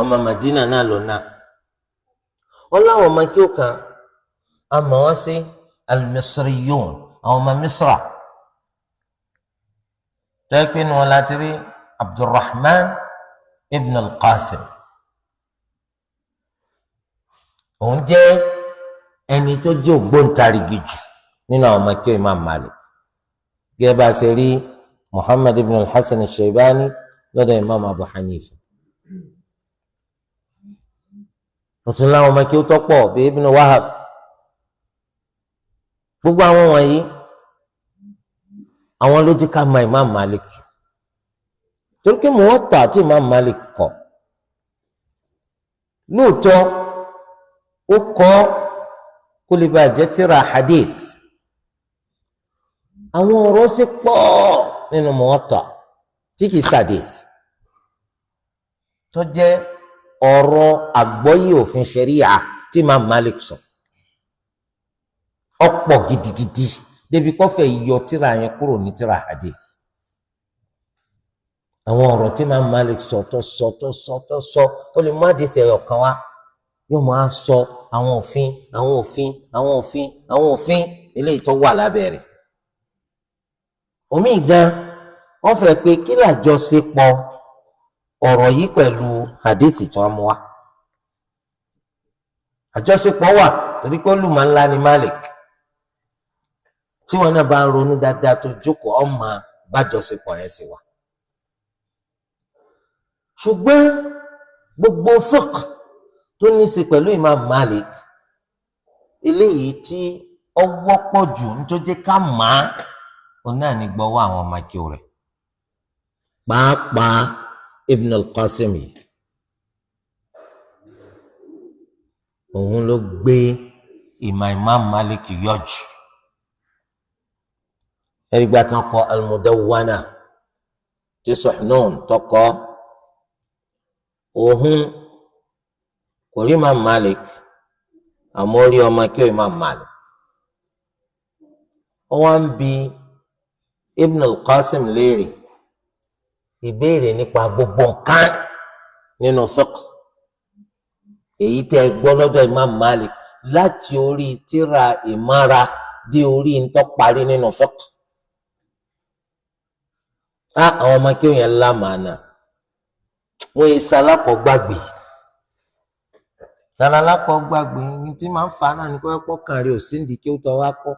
ọmọ Madina náà ló náà. ó láwọn ọmọ kí ó kà á mọ̀ wọ́n sí al-Misriyun àwọn ọmọ Misra. لكن ولا تري عبد الرحمن ابن القاسم òun jẹ́ ẹni tó jẹ́ ògbóǹtarìgì jù nínú àwọn ọmọ kí Imam Malik gẹ́gẹ́ bá ṣe rí Muhammad ibn al-Hasan al-Shaybani lọ́dọ̀ Imam Abu Hanifa. òtún láwọn ọmọ kí ó tọ́pọ̀ bí Ibn Wahab. gbogbo àwọn wọ̀nyí àwọn ló jẹ́ ká mọ̀ Imam Malik jù torí pé Muwatta tí Imam Malik kọ lóòótọ́ ó kọ kó lè bàa jẹ́ tírà hadith àwọn ọ̀rọ̀ sì pọ̀ nínú Muwatta tí kìí hadith tó jẹ́ ọ̀rọ̀ àgbọ́yé òfin ṣẹ̀ríà tí Imam Malik sọ ọ̀pọ̀ gidigidi débi kọfẹ́ yọ tírà yẹn kúrò ní tírà hadith àwọn ọ̀rọ̀ tí Imam Malik sọ tó lè má hadith ẹyọ kan wá yóò máa sọ àwọn òfin eléyìí tó wà lábẹ́ rẹ̀ omi gan wọ́n fẹ́ pé kí làjọṣepọ̀ ọ̀rọ̀ yìí pẹ̀lú hadith tí wọ́n mú wá àjọṣepọ̀ wà torí pé olùmọ̀ ńlá ni Malik tí wọn náà bá ń ronú dáadáa tó jókòó ọmọ bájọṣepọ̀ yẹn sì wà ṣùgbọ́n gbogbo fiqh tó ní í ṣe pẹ̀lú Imam Malik eléyìí tí ó wọ́pọ̀ jù nítorí ká máa òun náà ní gbọ́wọ́ àwọn ọmọ kí o rẹ̀ pàápàá Ibn al-Qasim yìí òun ló gbé ìmọ̀ Imam Malik yọjú ẹ̀rígbà tán kọ al-Mudawwana tí Suhnun tọkọ òun kò rí Imam Malik àmọ́ rí ọmọ kí o Imam Malik wọ́n ń bi Ibn al-Qasim léèrè ìbéèrè nípa gbogbo nǹkan nínú fiqh èyí tẹ́ gbọ́ lọ́dọ̀ Imam Malik láti orí tírà ìmára dé orí ntọ́ parí nínú fiqh àwọn ọmọ kí òyìn lámàánà wọ́n yìí sálápọ̀ gbàgbé sálápọ̀ gbàgbé ní tí máa ń fa náà ní kọ́kọ́ kàn rí òsíǹdì kí ó tọ́ wá kọ́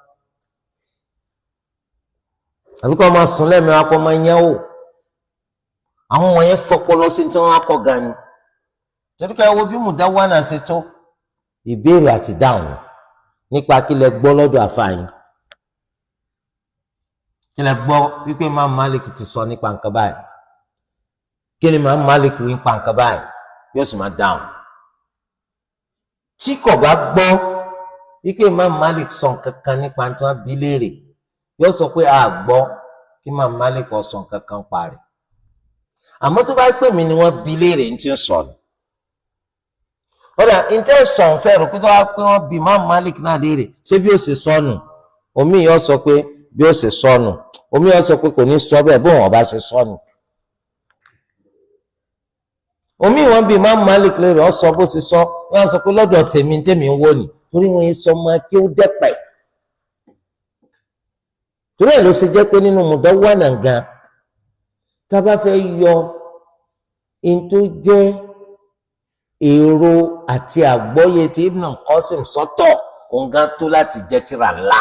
àbí kọ́ máa sùn lẹ́mìí akọ́ máa yán wò àwọn wọ̀nyẹn fọpọlọ sí tí wọ́n á kọ́ gan ni torí ká wo bí Mudawwana ṣe tó ìbéèrè àti dáhùn nípa kí lẹ gbọ́ lọ́dọ̀ àfààyàn kí lẹ gbọ́ wípé Imam Malik ti sọ nípa nǹkan báyìí kí ni Imam Malik wí nípa nǹkan báyìí yóò sì máa dáhùn tí kò bá gbọ́ wípé Imam Malik sọ nǹkan kan nípa tí wọ́n bi léèrè yóò sọ pé a gbọ́ kí Imam Malik sọ nǹkan kan parí àmọ́ tó bá pè mí ni wọ́n bi léèrè ní tí ń sọ̀rọ̀ ọ̀dà intention sẹ́rù pé tó wá pé wọ́n bi Imam Malik náà léèrè ṣé bí ó ṣe sọnù omi yóò sọ pé bí ó ṣe sọnù omi yóò sọ pé kò ní sọ bẹ́ẹ̀ bó wọn bá ṣe sọnù omi wọn bi Imam Malik léèrè ọ sọ bó ṣe sọ wọn sọ pé lọ́dọ̀ tèmi ń wò ní torí wọn yẹn sọ máa kí ó dẹ́pẹ̀ torí ẹ̀ ló ṣe jẹ́ pé nínú Mudawwana gan tá a bá fẹ́ yọ in tó jẹ́ èrò àti àgbọ́yé tí Ibn Qasim sọ́tọ̀ òǹgá tó láti jẹ́ tírà ńlá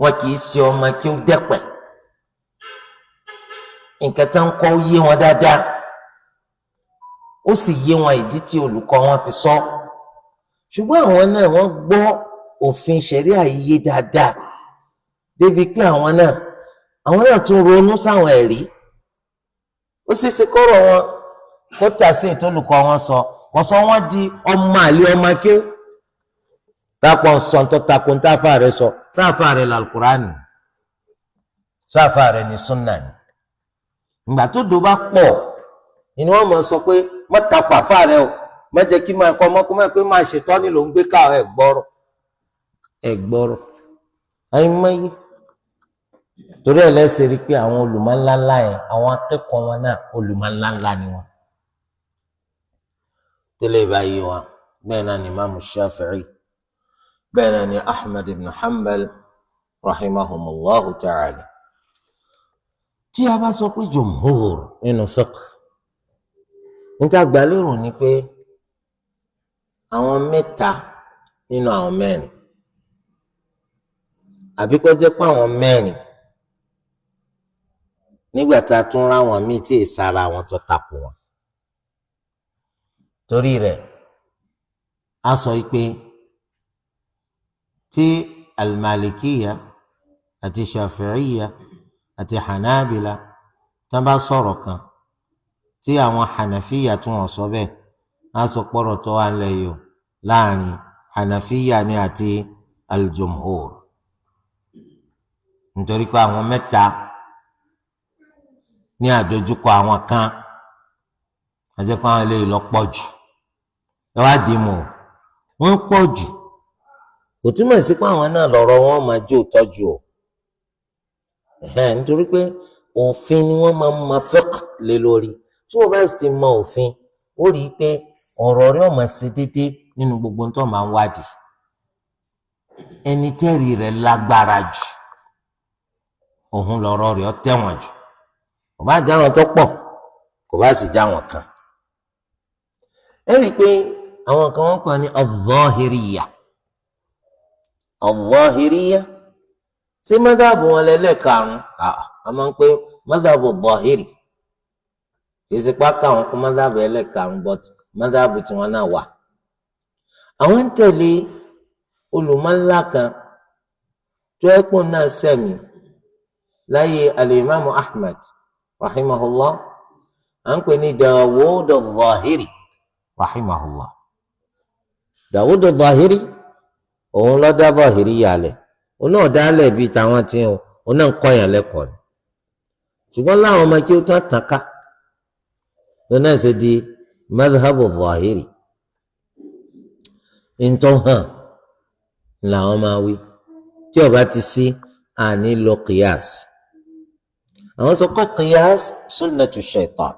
wọn kì í ṣe ọmọ kí ó dẹ́pẹ̀ nǹkan tó ń kọ́ yé wọn dáadáa ó sì yé wọn ìdí tí olùkọ́ wọn fi sọ ṣùgbọ́n àwọn náà wọ́n gbọ́ òfin ṣẹ̀ríà yé dáadáa débi pé àwọn náà tún ronú sáwọn ẹ̀rí ó sì ṣe kọ́rọ̀ wọn kó tà sí ìtòlùkọ́ wọn sọ wọ́n sọ wọ́n di ọmọ àlè ọmọ kí ó tápọ̀ sọ tó takò ń táfà rẹ sọ sáfà rẹ lálùkùránì sáfà rẹ ní súnà ní ìgbà tó dò bá pọ̀ ni wọ́n mọ̀ sọ pé má tapà fà rẹ o má jẹ́ kí máa kọ́ ọmọkùnrin pé máa ṣètọ́ ni ló ń gbé ká ẹ̀ gbọ́rọ̀ àìmọye torí ẹ̀ lẹ́sẹ̀ rí pé àwọn olùmọ̀ ńláńlá yẹn àwọn akẹ́kọ̀ọ́ wọn náà olùmọ̀ ńláńlá ni wọn tẹ́lẹ̀ báyìí wọn bẹ́ẹ̀ náà ni Imam Shafi'i bẹ́ẹ̀ náà ni Ahmad ibn Hanbal rahimahumullahu ta'ala tí a bá sọ pé jumhur nínú fiqh níta gbàlérò ni pé àwọn mẹ́ta nínú àwọn mẹ́rin àbí kó jẹ́ pé àwọn mẹ́rin nígbà tá a tún ráwọn míì tí ìsara wọn tó takò wọn torí rẹ̀ a sọ pé tí al-Malikiyya àti Shafi'iyya àti Hanabila tí wọ́n bá sọ̀rọ̀ kan tí àwọn Hanafiya tún wọ́n sọ bẹ́ẹ̀ á sọ pọ̀rọ̀ tó wà nílẹ̀ yìí o láàrin Hanafiya ni àti al-Jumhur, nítorí pé àwọn mẹ́ta ní àdójúkọ àwọn kan àti pé àwọn eléyìí lọ pọ̀ jù ẹ wá dì í mọ̀ wọ́n pọ̀ jù kò túmọ̀ sí pé àwọn náà lọ́rọ̀ wọn máa jó tọ́jú o nítorí pé òfin ni wọ́n máa ma fiqh lé lórí tí wọ́n bá sì ti mọ òfin ó rí i pé ọ̀rọ̀ rẹ̀ ó máa ṣe déédéé nínú gbogbo tó máa ń wádìí ẹni tẹ́rì rẹ̀ lágbára jù òun lọ́rọ̀ rẹ̀ ó tẹ̀wọ̀n jù kò bá já wọn tó pọ̀ kò bá sì já wọn kan ẹ rí i pé àwọn kan wọ́n pè ní al-Zahiriyya al-Zahiriyya ṣé mọ́dàbù wọn lẹ́lẹ́karùn-ún a máa ń pè mọ́dàbù Zahiri kì í ṣe pátá àwọn kó mọ́dàbù ẹlẹ́karùn-ún but mọ́dàbù tí wọ́n náà wà àwọn ń tẹ̀lé olùmọ̀ńlá kan tó ẹ̀pọ̀ náà sẹ̀mí láyé al-Imamu Ahmad rahimahullah à ń pè ní Dawud al-Zahiri rahimahullah Dawud al-Zahiri òun ló dá Zahiri yálẹ̀ òun náà dálẹ̀ bíi tàwọn tí òun náà ń kọ́yàn lẹ́kọ̀ọ́ ni ṣùgbọ́n láwọn ọmọ kí ó tán tàn ká lóun náà ṣe di madhabu Zahiri ntọ́ hàn làwọn máa wí tí ó bá ti sí àní lo qiyas àwọn sọ pé qiyas sunnatu shaitan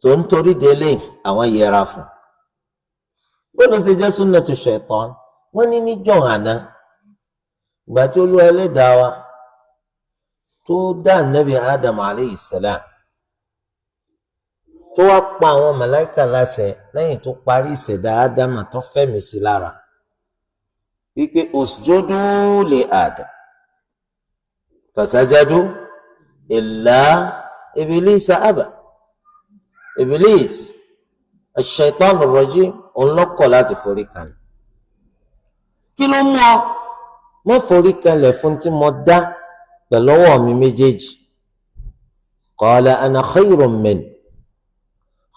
tó ń torí délé àwọn yẹra fún gbọ́dọ̀ ṣe jẹ́ sunnatu shaitan wọ́n ní níjọ́ àná ìgbà tí Olúwa Ẹlẹ́dàá wa tó dá Nabi Adam alayhi salam tó wá pa àwọn màláíkà láṣẹ lẹ́yìn tó parí ìṣẹ̀dá Ádámà tó fẹ̀mí sí lára wípé usjudu li Adam fasajadu illa Iblisa aba Iblis ash-shaytan ar-rajim òun lọ́kọ̀ láti forí kalẹ̀ kí ló mú ọ mọ́ forí kalẹ̀ fún tí mo dá pẹ̀lú ọwọ́ mi méjèèjì qala ana khayrun min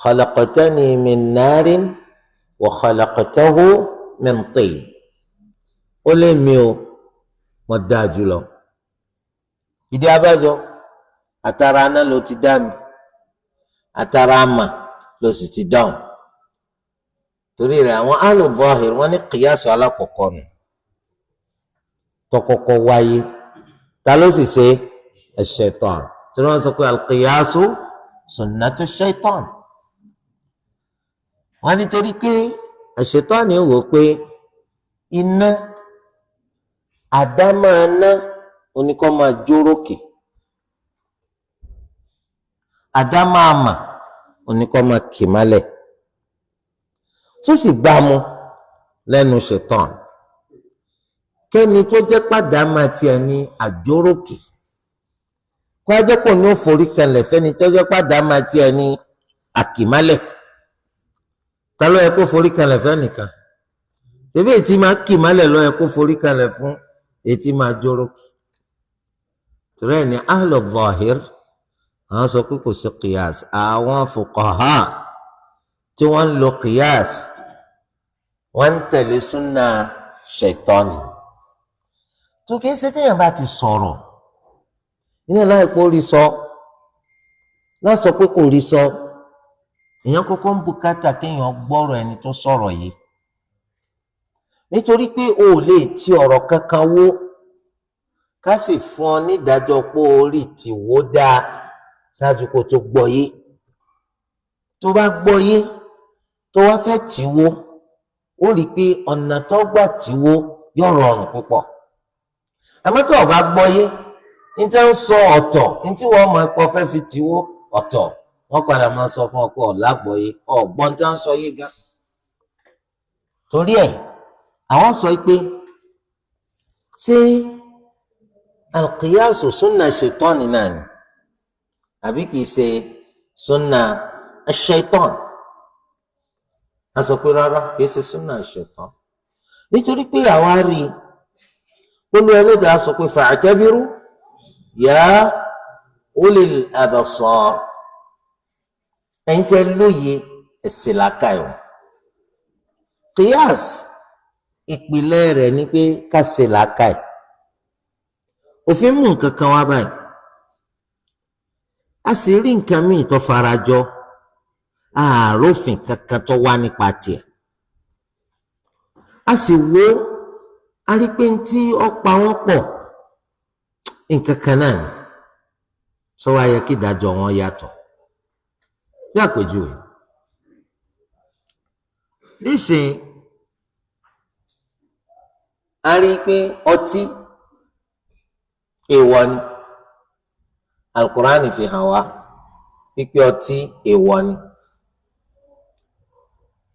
khalaqtani min narin wa khalaqtahu min tin ó lé mi o mo dáa jùlọ ìdí abájọ àtàrà aná ló ti dá mi àtàrà àmà ló sì ti dáhùn torí rẹ̀ àwọn al-Zahir wọ́n ní kìyàsọ alákọ̀ọ́kọ́ nù tọkọkọ wáyé ta ló sì ṣe ash-shaytan tí wọ́n sọ pé al-qiyasu sunnatu ash-shaytan wọ́n nítorí pé ash-shaytan ni ó wò pé iná àdámáná oníkọ́ máa jórókè àdámáàmà oníkọ́ máa kì málẹ̀ tó sì gbámú lẹ́nu ṣẹ̀tàn kẹ́ni tó jẹ́ pàdámà tiẹ̀ ní àjórókè kó ajẹ́pọ̀ ní ó forí kanlẹ̀ fẹ́ni tó jẹ́ pàdámà tiẹ̀ ní àkìmálẹ̀ ta ló yẹ kó forí kanlẹ̀ fẹ́nìkan ṣebí ètí máa kìmálẹ̀ ló yẹ kó forí kanlẹ̀ fún ètí máa jórókè torí ẹ̀ ní ahlu Zahir àwọn sọ pé kò sí qiyas àwọn fuqaha tí wọ́n ń lo qiyas wọ́n ń tẹ̀lé súnà ṣẹ̀tọ́nì tó kìí ṣe téèyàn bá ti sọ̀rọ̀ nínú láìpẹ́ ó rí sọ lọ́sọ pé kò rí sọ èèyàn kọ́kọ́ ń bùkátà kéèyàn gbọ́rọ̀ ẹni tó sọ̀rọ̀ yìí nítorí pé o ò lè ti ọ̀rọ̀ kankan wó ká sì fún ọ nídàájọ́ pé orí ti wó dáa ṣáájú kó tó gbọ́ yé tó bá gbọ́ yé tó wá fẹ́ tì wó ó rí i pé ọ̀nà tó gbà tì wó yóò rọrùn púpọ̀ àmọ́ tó o bá gbọ́ yé ní tí wọ́n sọ ọ̀tọ̀ ní tí wọ́n mọ ẹ̀kọ́ fẹ́ fi tì wó ọ̀tọ̀ wọ́n padà máa sọ fún ọ pé ọ̀làgbọ́ yé ọ̀gbọ́n tí wọ́n sọ yé gan torí ẹ̀ àwọn sọ pé ṣé al-qiyasu sunna ṣaitani náà ni àbí kìí ṣe sunna ash-shaytan a sọ pé rárá kìí ṣe sunna ash-shaytan nítorí pé àwa rí Olú ẹlẹ́dàá sọ pé fa'tabiru ya ulil absar, ẹ̀yin tẹ́ lóye ẹ̀sìn làákàyè. Qiyas ìpìlẹ̀ rẹ̀ ni pé ká ṣe làákàyè. Òfin mú nǹkan kan wá báyìí, a sì rí nǹkan míì tó farajọ, ààrófin kankan tó wá nípa tiẹ̀. A sì wo a rí pé tí ó pa wọ́n pọ̀ nǹkan kan náà ni, sọ wá yẹ kí ìdájọ́ wọn yàtọ̀. Bí àpèjúwe, nísìnyí a rí pé ọtí èèwọ̀ ni. Al-Qur'ani fi hàn wá pípé ọtí èèwọ̀ ni.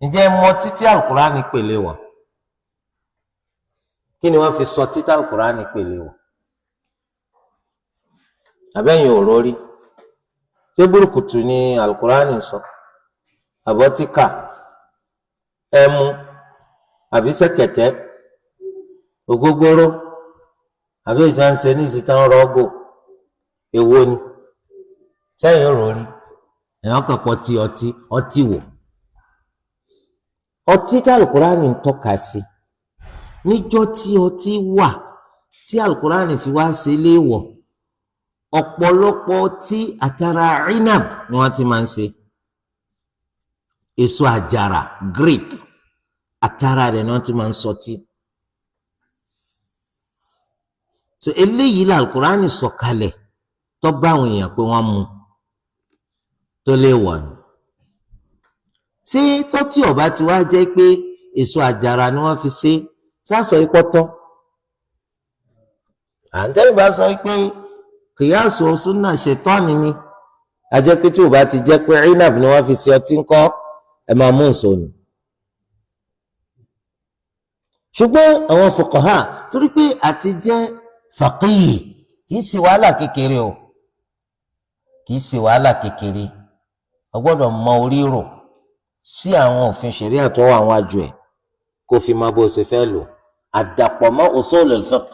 Ǹjẹ́ mọ títí Al-Qur'ani pèlè wọ̀? Kí ni wọ́n fi sọ títí Al-Qur'ani pèlè wọ̀? Àbẹ́yìn òrórí ṣé burúkutu ni Al-Qur'ani sọ? Àbọ̀tíkà, ẹmu, àbí sẹ́kẹ̀tẹ́, ògógóró, àbí ìjànṣe ní ìsìtàn rọ́gò, èwo ni? Sẹ́yìn òrórí ẹ̀yàn kan pọ̀ tí ọtí wò. Ọtí tí Al-Qur'ani ń tọ́ka sí, níjọ́ tí ọtí wà tí Al-Qur'ani fi wá sí léèwọ̀, ọ̀pọ̀lọpọ̀ tí àtàrà inab ni wọ́n ti máa ń ṣe. Èso àjàrà, grape, àtàrà rẹ̀ ni wọ́n ti máa ń sọtí. So eléyìí la Al-Qur'ani sọ̀kalẹ̀ tó bá àwọn èèyàn pé wọ́n mu tó léèwọ̀ ni. Ṣé tọ́tí ọba ti wá jẹ́ pé èso àjàrà ni wọ́n fi ṣe, sásọ ipọ́tọ́? Àǹtẹ́yìn bá sọ pé kìyàsó súnà ṣètọ́ni ni, a jẹ́ pé tí ò bá ti jẹ́ pé inab ni wọ́n fi ṣe ọtí ńkọ́, ẹ máa mú nsọ ni. Ṣùgbọ́n àwọn fuqaha, torí pé àti jẹ́ faqih kì í ṣe wàhálà kékeré o, kì í ṣe wàhálà kékeré. O gbọ́dọ̀ mọ orí rò sí àwọn òfin ṣẹ̀ríà tó wà wájú ẹ̀ kó fi máa bó ṣe fẹ́ lò, àdàpọ̀ mọ́ usul al-fiqh.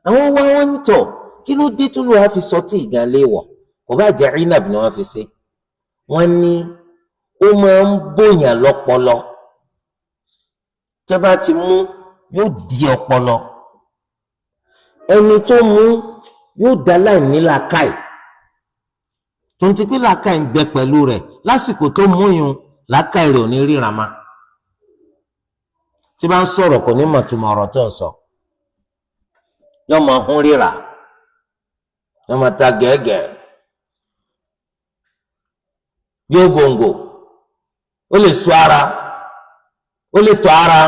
Àwọn wá wọn nítọ̀, kí ló dé tó lù wá fi sọ tí ìgbà léèwọ̀? Kò bá jẹ́ inab ni wọ́n fi ṣe. Wọ́n ní ó máa ń bòyàn lọ́pọlọ, tẹ́ bá ti mú yóò di ọpọlọ, ẹni tó mú yóò dá láì ní làákàyè, tó ń ti pé làákàyè ń gbẹ pẹ̀lú rẹ̀ lásìkò tó mú yun, làákàyè rẹ̀ ò ní ríran ma. Tí bá ń sọ̀rọ̀ kò ní mọ̀túmọ̀ ọ̀rọ̀ tó ń sọ, yóò máa hún ríra, yóò máa ta gẹ́gẹ́, yóò gòǹgò, ó lè sọ ara, ó lè tọ́ ara,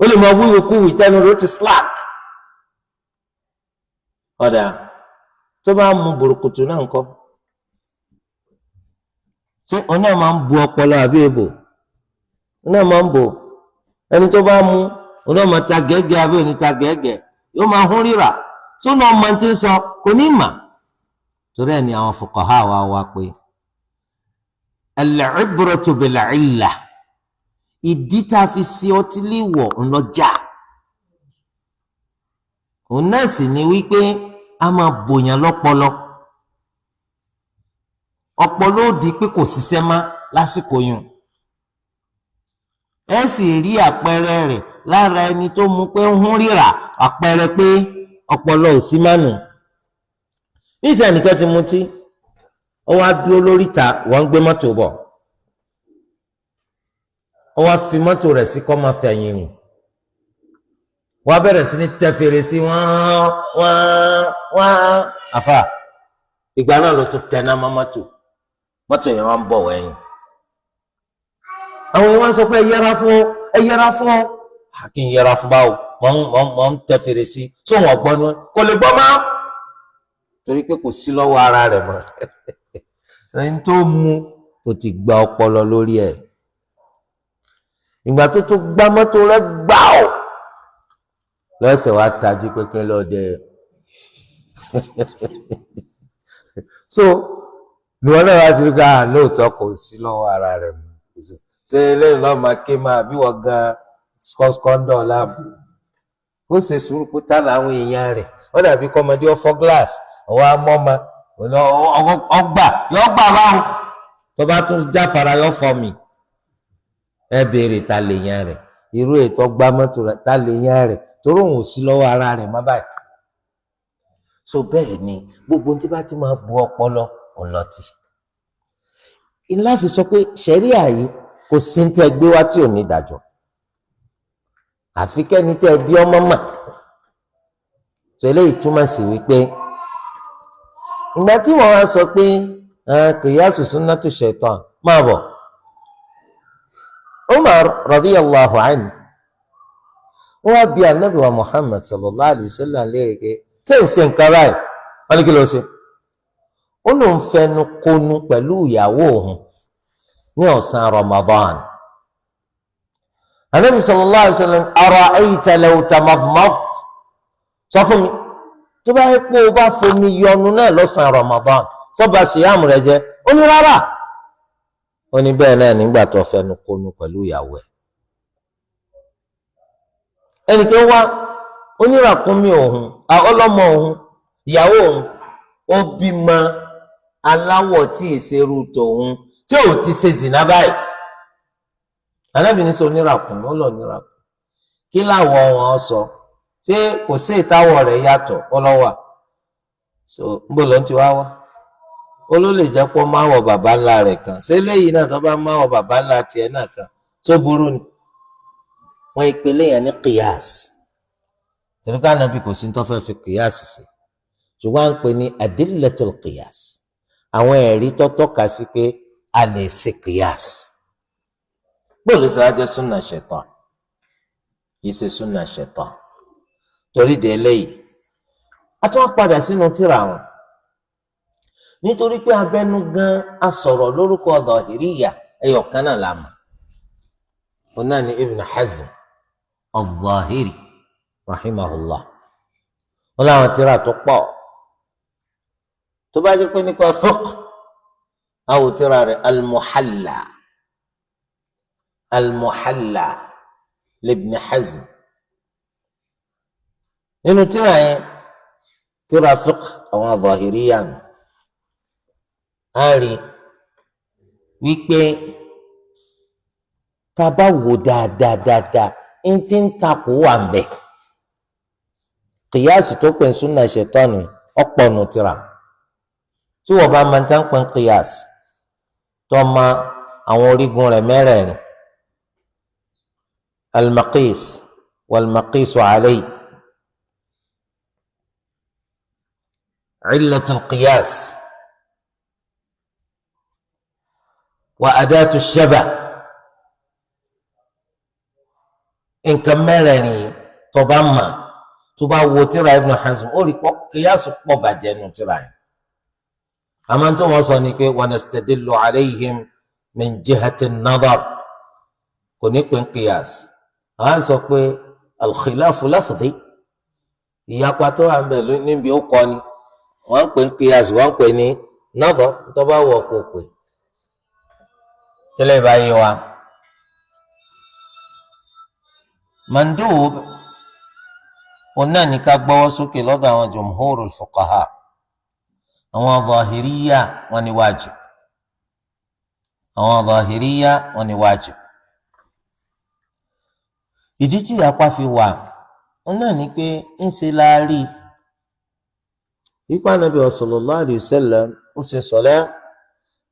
ó lè máa wíwí kúwì tẹnu ló ti slack. Ọ̀dà tó bá mu burúkutu náà ńkọ́? Ṣé ọ̀nà máa ń bu ọpọlọ àbí èbò? Ọ̀nà máa ń bò. Ẹni tó bá mu ọ̀nà máa ta gẹ́gẹ́ àbí òní ta gẹ́gẹ́, yóò máa hún ríra. Sọ́nà ọmọ tí ń sọ kò ní mà. Torí ẹ̀ ni àwọn fuqaha wá pé al-ibratu bil-illah, ìdí tá a fi ṣe ọtí léèwọ̀ ńlọjà. Òun náà sì ni wípé a máa bòyàn lọ́pọlọ. Ọpọlọ ó di pé kò ṣiṣẹ́ má lásìkò yùn. Ẹ sì rí àpẹẹrẹ rẹ̀ lára ẹni tó mú pé ń hún ríra, àpẹẹrẹ pé ọpọlọ ò sí mánu. Níṣẹ́ nìkan ti mutí, ó wá dúró lóríta, wọ́n ń gbé mọ́tò bọ̀. Ó wá fi mọ́tò rẹ̀ sí kọ́ máa fẹ̀yìn rìn. Wọ́n á bẹ̀rẹ̀ sí ní tẹ fèrèsé wọ́n àfà. Ìgbà náà ló tún tẹná mọ́ mọ́tò yẹn wá ń bọ̀ wẹ̀yìn. Àwọn èèyàn wá sọ pé ẹ yẹra fún ọ. Kí n yẹra fún báwo? Wọ́n ń tẹ fèrèsé tó wọ́n gbọ́ ni kò lè gbọ́ mọ́. Torí pé kò sí lọ́wọ́ ara rẹ̀ mọ́. Ẹni tó mú kò ti gba ọpọlọ lórí ẹ̀. Ìgbà tó tún gbá mọ́tò rẹ̀ gbá ọ̀ lọ́sẹ̀ wá tají pépé lọ́dẹ. So ni wọ́n náà wá ti rí ká lóòótọ́ kò sí lọ́wọ́ ara rẹ̀ mọ́. Ṣé eléyìí náà máa ké máa bí wọ́n gan kọ́ńdọ̀ láàbù ó ṣe sùúrù kó tá làwọn èèyàn rẹ̀ ó dàbí kọ́mọdé ọ̀fọ́ gíláàsì ọwọ́ amọ́mọ ọgbà yọ gbà báwọn tó bá tún jáfara yọ fọ́ mi ẹ béèrè ta lè yan rẹ̀ irú ètò ọgbà mọ́tò rẹ̀ ta lè yan rẹ̀ torí òun ò sí lọ́wọ́ ara rẹ̀ má báyìí. so bẹ́ẹ̀ ni gbogbo tí bá ti máa bu ọpọlọ ọlọ́tì ńlá fi sọ pé ṣẹ̀ríà yìí kò sí ní tẹ́ gbé wá tí ò ní ìdájọ́ àfi kẹ́ni tẹ́ bí ọmọ mà tó eléyìí túmọ̀ sí wípé ìgbà tí wọ́n wá sọ pé kìyàsù sunnatu shaitan máa bọ̀ Umar radiyallahu anhu wọ́n wá bí anabi wa Muhammad sallallahu alayhi wa sallam léèrè pé ṣé ń ṣe nǹkan báyìí wọ́n ní kí ló ṣe ó lóun fẹnu konu pẹ̀lú ìyàwó òun ní ọ̀sán Ramadan anabi sallallahu alayhi wa sallam ara'ayta law tamadmadt sọ fún mi tó bá yẹ pé o bá fomi yọnu náà lọ́sàn-án Ramadan sọ́ba ṣìyàmù rẹ jẹ́ ó ní rárá ó ní bẹ́ẹ̀ náà nígbà tó fẹnu konu pẹ̀lú ìyàwó ẹ̀ ẹnìkan wá oníràkúnmí òun ọlọ́mọ òun ìyàwó òun ó bímọ aláwọ̀ tí ìṣerú tòun tí ò ti ṣe zìnà báyìí anábìíní sọ oníràkúnmí ó lọ oníràkúnmí kí láwọ̀ wọn sọ ṣé kò sí ìtawọ̀ rẹ̀ yàtọ̀ ọlọ́wà so níbo ló ń ti wá wá ó ló lè jẹ́ pé ó máa wọ bàbá ńlá rẹ̀ kan ṣé léyìí náà tó bá máa wọ bàbá ńlá tiẹ̀ náà kan tó burú ni wọ́n ìpele yẹn ní kìyàs tẹ̀lifíkà nàbí kò sí ní tó fẹ́ fi kìyàs sí ṣùgbọ́n à ń pè ní adillatul kìyàs àwọn ẹ̀rí tó tọ́ka sí pé a lè ṣe kìyàs gbọ́dọ̀ sọ ajẹ́ súnà ṣẹ̀tàn yìí ṣe súnà ṣẹ̀tàn torí de eléyìí a tún wá padà sínú tírà wọn nítorí pé abẹnú gan a sọ̀rọ̀ lórúkọ Zahiriyya ẹyọ kan náà la mọ̀ òun náà ni Ibn Hazm al-Zahiri rahimahullah wọn làwọn tírà tó pọ̀ tó bá jẹ́ pé nípa fiqh àwọn tírà rẹ̀ al-Muhalla libn Hazm nínú tírà yẹn tírà fiqh àwọn Zahiriyya á rí wípé tá a bá wò dáadáa ń tí ń takò wà ń bẹ kìyàsì tó pè ń súnà ṣètọ́nù ọ̀pọ̀ nù tírà tí wọ́n bá máa ń tán pè ń kìyàsì tó ma àwọn orígun rẹ̀ mẹ́rẹ̀ẹ̀rin al-maqis wal-maqisu alayhi illatul qiyas wa adatu shabah nǹkan mẹ́rẹ̀ẹ̀rin tó bá mà tó bá wo tírà Ibn Hazm ó rí pọ́ kíyàsù pọ̀ bàjẹ́ nù tírà yẹn àmọ́ tó wọ́n sọ ni pé wa nastadillu alayhim min jihati an-nadar kò ní pé ń kíyàsù àwọn sọ pé al-khilafu lafzi ìyapa tó wà ń bẹ níbi ó kọ́ ni wọ́n ń pè ń kíyàsù wọ́n ń pè ní nadar tó bá wọ̀ kó pè tẹ́lẹ̀ báyìí wa. mandub òun náà ní ká gbọ́wọ́ sókè lọ́dọ̀ àwọn jumhurul fuqaha àwọn Zahiriyya wọ́n ní wájib àwọn Zahiriyya wọ́n ní wájib ìdí tí ìyapa fi wà òun náà ní pé ń ṣe láàrí wípé Ànábì sallallahu alayhi wa sallam ó ṣe sọlá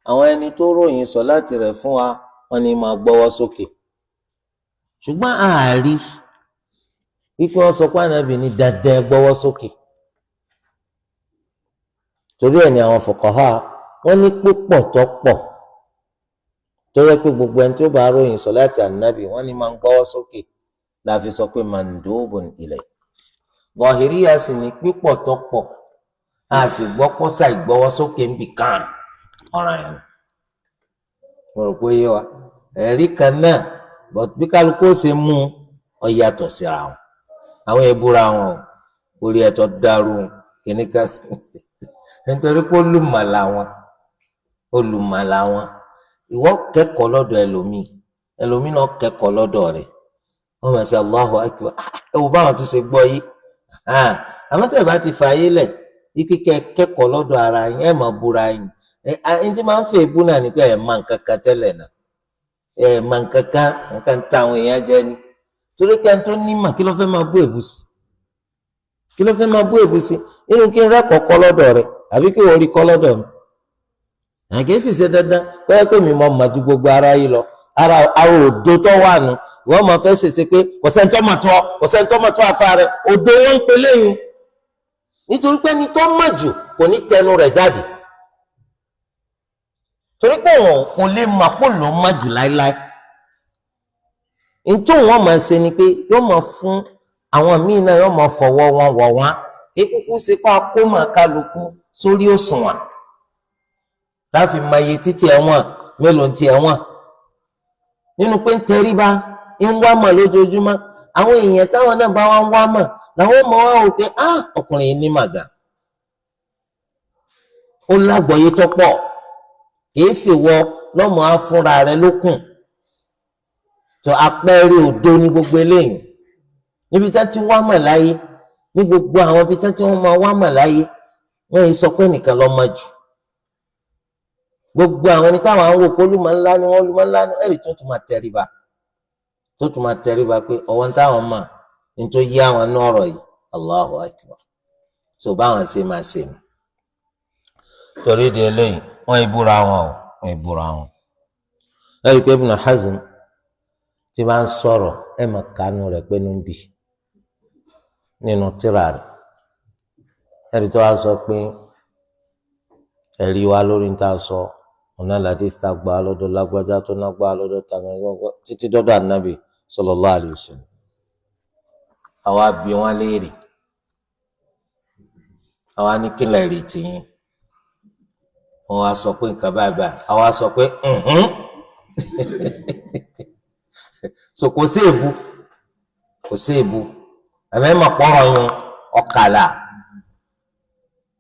àwọn ẹni tó ròyìn sọláàtì rẹ̀ fún wa wọ́n ní máa gbọ́wọ́ sókè ṣùgbọ́n ààrí wípé wọ́n sọ pé Ànábì ní dandan gbọ́wọ́ sókè torí ẹ̀ ní àwọn fuqaha wọ́n ní pípọ̀ tó pọ̀ tó yẹ pé gbogbo ẹni tó bá ròyìn sọláàtì Ànábì wọ́n ní máa ń gbọ́wọ́ sókè la fi sọ pé mandubun ilay Zahiriyya sì ní pípọ̀ tó pọ̀ a sì gbọ́ pọ́sà ìgbọ́wọ́ sókè ń bì kàn ọ̀ràn yẹn mo rò pé yé wa ẹ̀rí kan náà bí kálukú ṣe mú ọ yàtọ̀ síra wọn àwọn ìbúra wọn orí ẹ̀tọ́ dàrú kìnnìkan nítorí pé olùmọ̀lá wọn ìwọ kẹ́kọ̀ọ́ lọ́dọ̀ ẹlòmíì náà kẹ́kọ̀ọ́ lọ́dọ̀ rẹ̀ wọ́n máa ṣe Allahu Akbar ẹ wò báwọn tó ṣe gbọ́ yìí àmọ́ tẹ́ ẹ bá ti fààyè lẹ̀ ikú kẹ́kọ̀ọ́ lọ́dọ̀ ara yín ẹ̀ máa búra yín ẹni tí máa ń fẹ́ ebú náà ni pé ẹ̀ máa ń kankan tẹ́lẹ̀ náà ẹ̀ máa ń kankan ta àwọn èèyàn jẹ́ ni torí kí ẹni tó ní mà kí ló fẹ́ máa bú èbú sí kí ló fẹ́ máa bú èbú sí inú kí n rẹ́kọ̀ọ́ kọ́ lọ́dọ̀ rẹ̀ àbí kí wọ́n rí kọ́ lọ́dọ̀ mi àgé sì ṣe dandan pé mi mọ̀ mà ju gbogbo ara yìí lọ ara òdo tó wà nù wọ́n máa fẹ́ ṣèṣe pé kò sẹ́ńtọ́ mọ̀ tó àfa rẹ̀ òdo wọn ń pe lẹ́yìn nítorí pé ní tó mọ̀ jù kò ní tẹnu rẹ̀ jáde torí pé wọn kò lè mà kó ló mọ̀ jù láéláé nítorí wọn máa ṣe ni pé yóò máa fún àwọn míì náà yóò máa fọwọ́ wọn wọ̀ wọ́n kíkúkú sí pa kó máa kálukú sórí òṣùwọ̀n láfi máa yẹ títí ẹ̀wọ̀n mélòó ti ẹ̀wọ̀n nínú pé ń tẹríba ń wá mọ̀ lójoojúmọ́ àwọn èèyàn táwọn náà bá wá ń wá mọ̀ làwọn ọmọ wa wò pé ọkùnrin yìí ní màgà ó lágbọ̀ọ́yé tó pọ̀ kìí sì wọ lọ́mọ á fúnra rẹ̀ lókùn tó apẹ́ẹ́rẹ́ òdo ní gbogbo eléyìí níbi tí wọ́n ti wá mọ̀ láyé ní gbogbo àwọn ibi tí wọ́n máa wá mọ̀ láyé wọ́n yìí sọ pé nìkan ló mọ̀ jù gbogbo àwọn ẹni táwọn àwọn òkú olúmọ ńlá ni wọ́n olúmọ ńlá ni ẹ̀rí tó tún máa tẹríba pé ọwọ́n táwọn mọ̀ nítorí yí àwọn náà ọ̀rọ̀ yìí Allahu Akbar so báwọn ṣe máa ṣe mi torí di eléyìí wọ́n ìbúra wọn ẹ̀rí pé Ibn Hazm tí bá ń sọ̀rọ̀ ẹ̀ máa kánú rẹ̀ pé níbi nínú tírà rẹ̀ ẹ̀rí tó wá sọ pé ẹ̀rí wa lórí ń ta sọ ọ̀nà làdí ta gbà lọ́dọ̀ lágbájá tó ná gbà lọ́dọ̀ tàbí títí dọ́dọ̀ ànábì sallallahu alaihi wasallam àwa bí wọn léèrè àwa ní kílẹ̀ rí tìyín wọn wá sọ pé nǹkan báyìí àwa sọ pé so kò sí èbú ẹ̀mẹ́ mọ̀ pọ́rọ̀ yun ọ̀kàlà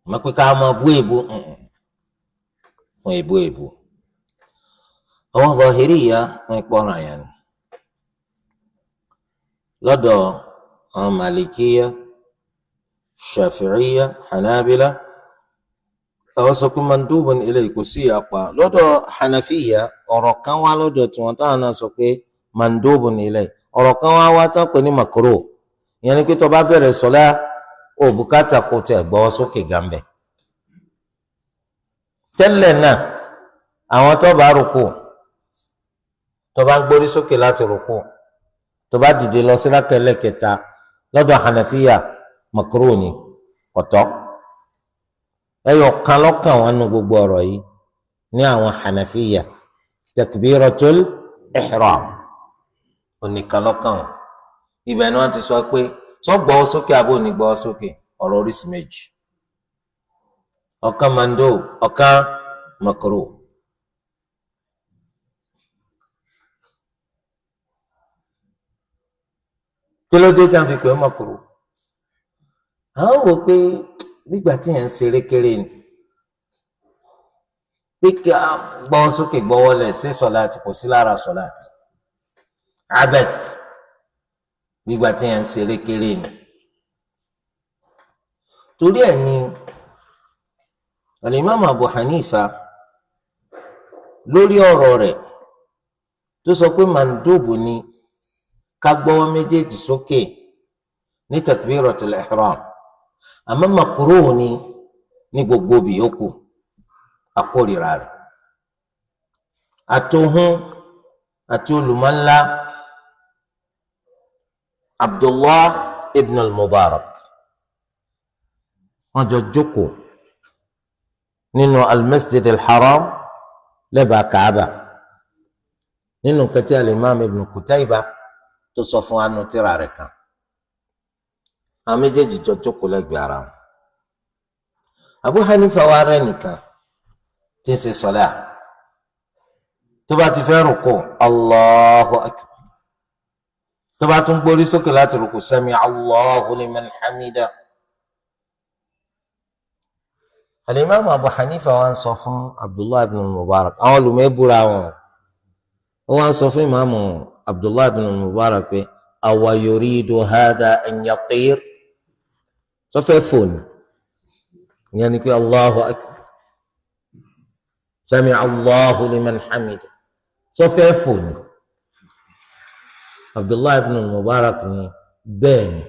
mọ̀ pé ká mọ̀ bú èbú wọn èbú àwọn Zahiriyya wọn pọ́rọ̀ yẹn lọ́dọ̀ àwọn Malikiyya Shafi'iyya Hanabila àwọn sọ pé mandubun ilay kò sí apá lọ́dọ̀ Hanafiyya ọ̀rọ̀ kan wá lọ́dọ̀ tí wọ́n táwọn náà sọ pé mandubun ilay ọ̀rọ̀ kan wá tán pé ní makruh ìyẹn ni pé tó bá bẹ̀rẹ̀ sọ́lá ò bùkátà kó tẹ̀ gbọ́ sókè gàmbẹ̀ tẹ́lẹ̀ náà àwọn tó bá rúkú tó bá ń gbórí sókè láti rúkú tó bá dìde lọ sí rákà ẹlẹ́kẹta lọ́dọ̀ Hanafiya makruh ni ọ̀tọ̀ ẹyọ kan lọ́kàn wọn nu gbogbo ọ̀rọ̀ yìí ní àwọn Hanafiya takbiratul ihram oníkan lọ́kàn wọn ibẹ̀ ni wọ́n ti sọ pé sọ gbọ́ sókè àbò ní gbọ́ sókè ọ̀rọ̀ oríṣi méjì ọ̀kan mando ọ̀kan makruh kí ló dé tán fi pé makruh àwọn wò pé nígbà tí yẹn ń ṣeré kéré ni pé kí a gbọ́ sókè gbọ́wọ́lẹ̀ sí sọ̀láàtì kò sí lára sọ̀láàtì abẹ́th nígbà tí yẹn ń ṣeré kéré ni torí ẹ̀ ni al-Imam Abu Hanifa lórí ọ̀rọ̀ rẹ̀ tó sọ pé mandubu ni ká gbọ́wọ́ méjèèjì sókè ní takbiratul ihram àmọ́ makruh ni ní gbogbo bí yòókù akórira rẹ̀ àtòhún àti olùmọ̀ńlá Abdullah ibn al-Mubarak wọ́n jọ jókòó nínú al-Masjid al-Haram lẹ́bàá Kaaba nínú kẹtí al-Imam ibn Qutayba tó sọ fún anu tírà rẹ̀ kan àwọn méjèèjì jọ jókòó lẹ́gbẹ̀ẹ́ ara wọn Abu Hanifa wá rẹ̀ nìkan tí ń ṣe sọlá tó bá ti fẹ́ rúkú Allahu akbar tó bá tún gbórí sókè láti rúkú sami Allahu liman hamida al-Imam Abu Hanifa wá ń sọ fún Abdullah ibn Mubarak àwọn olùmọ̀ búra wọn ó wá ń sọ fún Imam Abdullah ibn Mubarak pé awa yuridu hadha an yatir tó fẹ́ fò ní ìyẹn ni pé Allahu akbar sami'a Allahu liman hamida tó fẹ́ fò ní. Abdullahi ibn Mubarak ni bẹ́ẹ̀ ni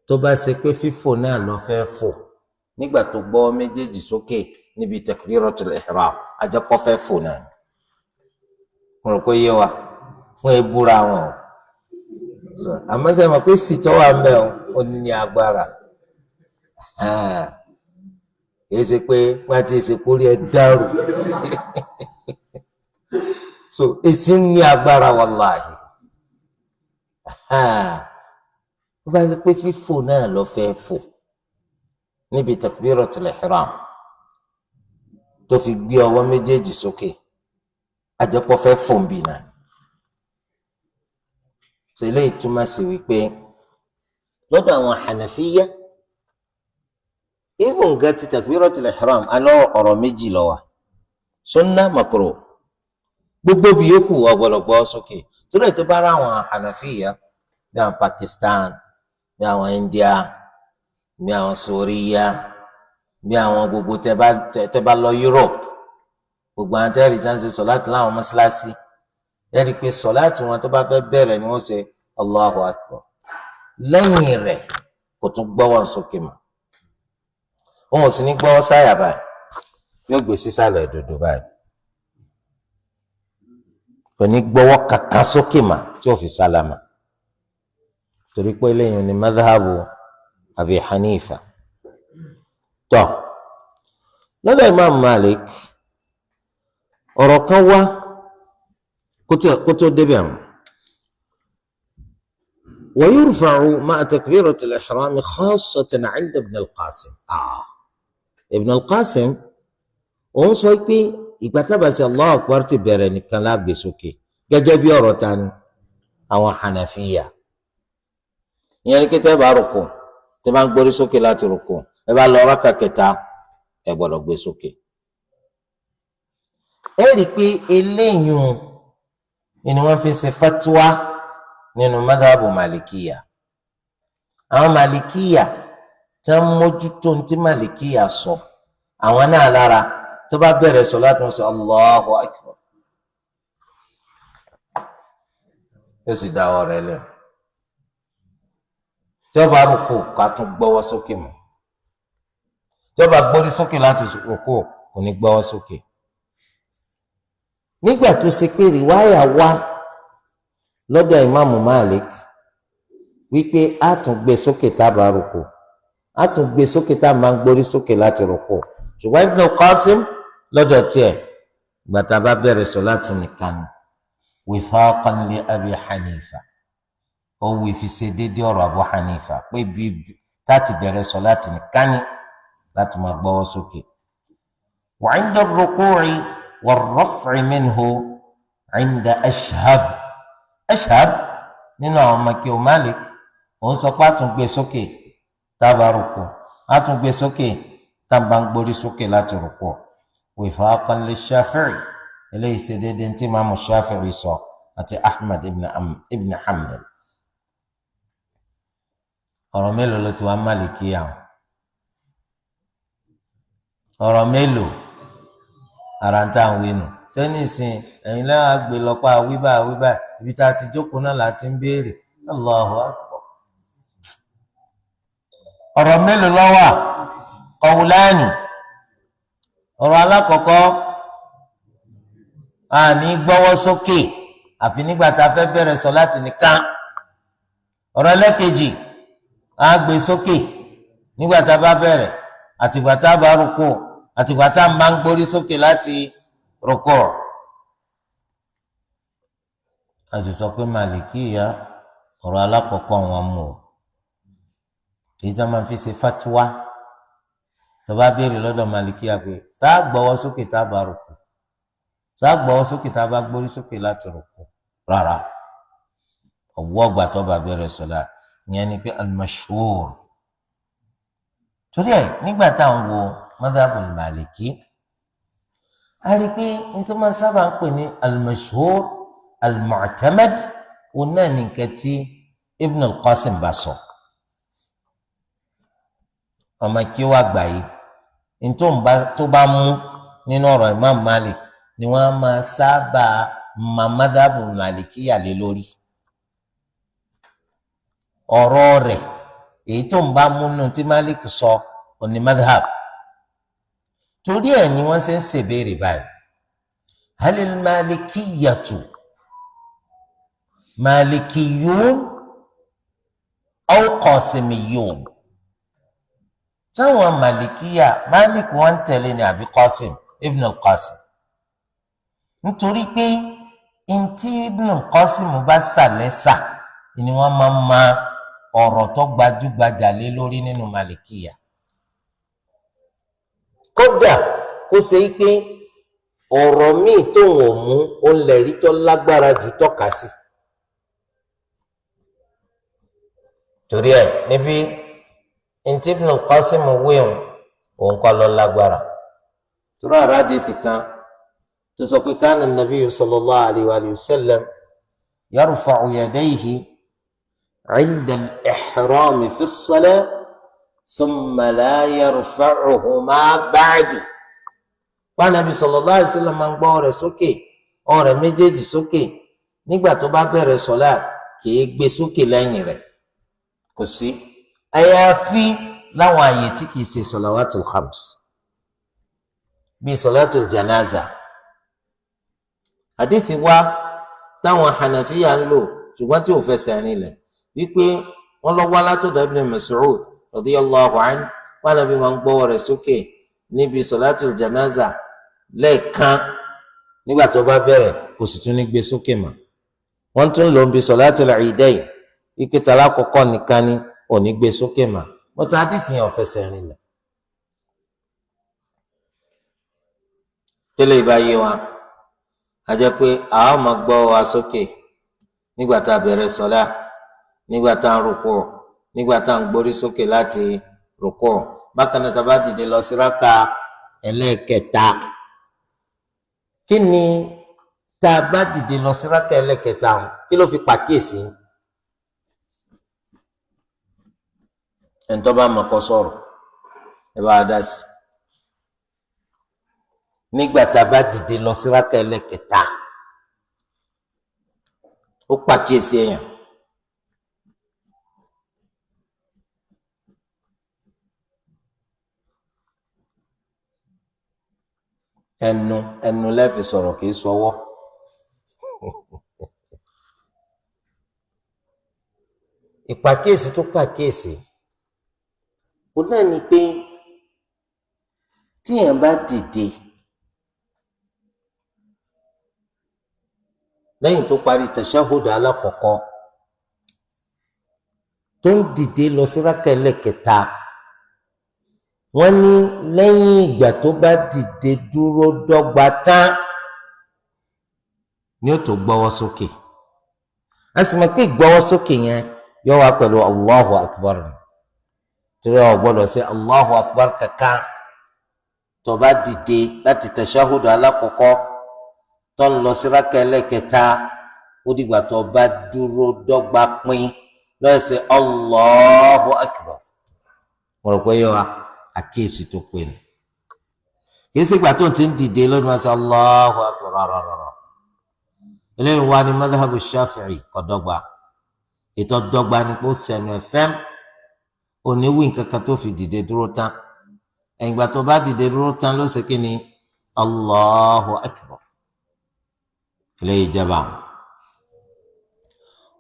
tó bá ṣe pé fífò náà lọ fẹ́ fò nígbà tó gbọ́ méjèèjì sókè níbi takbiratul ihram ajẹ́pọ̀ fẹ́ fò náà ni. Mo rò pé yé wa fún ebúra wọn o àmọ́ sẹ́ mọ̀ pé sìtọ́ wà ń bẹ̀ ó ní agbára kìí ṣe pé wọ́n ti ṣe pórí ẹ dárò so èsì ní agbára wàláhì ó bá ṣe pé fífò náà lọ fẹ́ fò níbi takbiratul ihram tó fi gbé ọwọ́ méjèèjì sókè ajẹ́pọ̀ fẹ́ fò ń bì náà so eléyìí túmọ̀ sí wípé lọ́dọ̀ àwọn Hanafiya even nǹkan ti takbiratul ihram alọ́ ọ̀rọ̀ méjì ló wà sunna makruh gbogbo bí yòókù ọ̀gbọ̀lọ̀gbọ̀ sókè tó lè tó bá ra àwọn Hanafiya bí àwọn Pakistan bí àwọn India bí àwọn Syria bí àwọn gbogbo tẹ́ bá lọ Europe gbogbo àwọn tẹ́rì tí wọ́n ṣe sọ̀láàtì láwọn mọ́ṣáláṣí yẹ́nì pé sọ̀láàtì wọn tó bá fẹ́ bẹ̀rẹ̀ ni wọ́n ṣe Allahu akbar lẹ́yìn rẹ̀ kò tún gbọ́wọ́ sókè mọ́ wọn ò sì ní gbọ́wọ́ sáyà báyìí yóò gbé sísàlẹ̀ ìdodo báyìí kò ní gbọ́wọ́ kankan sókè mọ́ tí ó fi sálámà torí pé lẹ́yìn ní madhabu Abi Hanifa tó lọ́dọ̀ Imam Malik ọ̀rọ̀ kan wá kó tó débẹ̀ mọ́ ويرفع مع تكبيرة الإحرام خاصة عند ابن القاسم ابن القاسم òun sọ pé ìgbà tá bá ṣe Allahu Akbar ti bẹ̀rẹ̀ nìkan la gbé sókè gẹ́gẹ́ bí ọ̀rọ̀ ta ni àwọn Hanafiya ìyẹn ni kété bá rúkú tí bá ń gbórí sókè láti rúkú ẹ bá lọ rákà kẹta ẹ gbọ́dọ̀ gbé sókè ẹ rí i pé eléyìí ni wọ́n fi ṣe fatwa nínú madhabu Malikiya àwọn Malikiya tí wọ́n mójútó ní tí Malikiya sọ àwọn náà lára tó bá bẹ̀rẹ̀ sọ̀láàtì wọn sọ Allahu akbar yóò sì dáwọ́ rẹ̀ lẹ̀ tí wọ́n bá rúkú ká tún gbọ́wọ́ sókè mọ́ tí wọ́n bá gbórí sókè láti rúkú kò ní gbọ́wọ́ sókè nígbà tó ṣe pé rìwáyà wá lọ́dọ̀ ìmáàmù Malik wípé a tún gbé sókè tá a bá rúkú a tún gbé sókè tá a máa ń gbórí sókè láti rúkú ṣùgbọ́n Ibn Qasim lọ́dọ̀ tiẹ̀ gbàtà bá bẹ̀rẹ̀ sọ̀láàtì nìkan ni wifaqan li Abi Hanifa ó wí fi ṣe déédéé ọ̀rọ̀ Abu Hanifa pé bí táti bẹ̀rẹ̀ sọ̀láàtì nìkan ni láti máa gbọ́wọ́ sókè. wa 'inda ar-ruku'i war-raf'i minhu 'inda Ashhab nínú àwọn ọmọ kí o Malik òun sọ pé a tún gbé sókè tá a bá rúkú a tún gbé sókè tá a bá ń gbórí sókè láti rúkú wifaqan lish-Shafi'i eléyìí ṣe déédéé tí Imam Shafi'i sọ àti Ahmad ibn Hanbal. ọ̀rọ̀ mélòó ló ti wá Maliki àwọn ọ̀rọ̀ mélòó ara ń tà ń wí nù sẹ́ni ìsìn ẹ̀yin lẹ́wọ̀n àgbè lọ́pọ̀ àwíbà ibi tá a ti jókòó náà láti ń béèrè Allahu Akbar. ọ̀rọ̀ mélòó ló wà qawlani ọ̀rọ̀ alákọ̀ọ́kọ́ a ní gbọ́wọ́ sókè àfi nígbà tá a fẹ́ bẹ̀rẹ̀ sọ̀láàtì nìkan ọ̀rọ̀ ẹlẹ́kejì a gbé sókè nígbà tá a bá bẹ̀rẹ̀ àtìgbà tá a bá rúkú àtìgbà tá a máa ń gbórí sókè láti rúkú. a sì sọ pé Màlìkíyà ọ̀rọ̀ alákọ̀ọ́kọ́ wọn mú o èyí tí wọ́n máa fi ṣe fatiwa tó bá béèrè lọ́dọ̀ Màlìkíyà pé sáà gbọ́wọ́ sókè tá a bá rúkú sáà gbọ́wọ́ sókè tá a bá gbórí sókè láti rúkú rárá ọ̀wọ́ ọgbà tó bá bẹ̀rẹ̀ sọ̀lá ìyẹn ni pé al-mashhur torí ẹ̀ nígbà táwọn wo madhabul Maliki a rí i pé nítorí máa sábà ń pè ní al-mashhur al-mu'tamad òun náà ní nǹkan tí Ibn al-Qasim bá sọ ọmọ kí ó wá gbà yìí tó bá mú nínú ọ̀rọ̀ Imam Malik ni wọ́n máa sábà madhabu Malikiya lé lórí ọ̀rọ̀ rẹ̀ èyí tó ń bá múnú tí Malik sọ òní madhab torí ẹ̀ ni wọ́n ṣe ń ṣèbéèrè báyìí halil malikiyatu malikiyun aw qasimiyun táwọn malikiya Malik wọn ń tẹ̀lé ní àbí Qasim Ibn al-Qasim nítorí pé ntí Ibn al-Qasim bá sàlẹ́sà ni wọ́n máa ń ma ọ̀rọ̀ tó gbajúgbajà lé lórí nínú malikiya kódà kó ṣe é pé ọ̀rọ̀ míì tó wọ́n mú ó ń lẹ̀rí tó lágbára jù tọ́ka sí torí ẹ̀ níbi ntí Ibn al-Qasim wíwọ̀n òun kọ́ lọ lágbára torí àràdìsì kan tó sọ pé kana an-nabiyyu sallallahu alayhi wa sallam yarfa'u yadayhi 'inda al-ihram fi as-salah thumma la yarfa'uhuma ba'du wa nabi sallallahu alayhi wa sallam máa ń gbọ́ rẹ̀ sókè ọ̀rẹ́ méjèèjì sókè nígbà tó bá bẹ̀rẹ̀ sọlá kìí gbé sókè lẹ́yìn rẹ̀ kò sí àyàfi láwọn àyè tí kìí ṣe sọlawatul khams bíi sọlatul janaza àdìsí wa táwọn hanafiya ń lò ṣùgbọ́n tí ò fẹsẹ̀ rinlẹ̀ wípé wọ́n lọ wá látọ̀dọ̀ Ibn Mas'ud radiyallahu anhu wọn nàbí máa ń gbọ́wọ́ rẹ̀ sókè níbi sọlatul janaza lẹ́ẹ̀kan nígbà tó bá bẹ̀rẹ̀ kò sì tún ní gbé sókè mọ́ wọ́n tún lò ń bi sọlatul idayn ìkẹta alákọ̀ọ́kọ́ nìkan ni ò ní gbé sókè mọ́ wọ́n tún àdìsí yẹn ò fẹsẹ̀ rinlẹ̀ tẹ́lẹ̀ ìbáyé wa a jẹ́ pé a ó máa gbọ́ wa sókè nígbà tá a bẹ̀rẹ̀ sọlá nígbà tá a ń rúkú nígbà tá a ń gbórí sókè láti rúkú bákan náà tá a bá dìde lọ sí rákà ẹlẹ́ẹ̀kẹta kí ni tá a bá dìde lọ sí rákà ẹlẹ́ẹ̀kẹta kí ló fi pàkíyèsí ẹ̀ńtọ́ bá mọ̀ kọ́ sọ̀rọ̀ ẹ bá a dá sí nígbà tá a bá dìde lọ sí rákà ẹlẹ́ẹ̀kẹta ó pàkíyèsí èèyàn ẹnu lẹ́ẹ̀fi sọ̀rọ̀ kìí sọwọ́ ìpàkíyèsí tó pàkíyèsí ó náà ni pé tíyàn bá dìde lẹ́yìn tó parí tashahhud alákọ̀ọ́kọ́ tó ń dìde lọ sí rákà ẹlẹ́ẹ̀kẹta wọ́n ní lẹ́yìn ìgbà tó bá dìde dúró dọ́gba tán ni ó tó gbọ́wọ́ sókè a sì mọ̀ pé ìgbọ́wọ́ sókè yẹn yóò wá pẹ̀lú Allahu Akbar torí o gbọ́dọ̀ ṣe Allahu Akbar kankan tó bá dìde láti tashahhud alákọ̀ọ́kọ́ tó ń lọ sí rákà ẹlẹ́ẹ̀kẹta ó dìgbà tó bá dúró dọ́gba pín lọ́ọ́ ṣe Allahu Akbar mo rò pé yóò wá àkíyèsí tó pé ni kì í sígbà tó ń ti ń dìde lọ́dún máa ṣe Allahu Akbar rárá eléyìí wá ní madhabu Shafi'i kò dọ́gba ètò dọ́gba ni kó sẹnu ẹ̀fẹ́m oníwì kankan tó fi dìde dúró tán ẹ̀yìn ìgbà tó bá dìde dúró tán ló ṣe kí ni Allahu Akbar eléyìí jẹba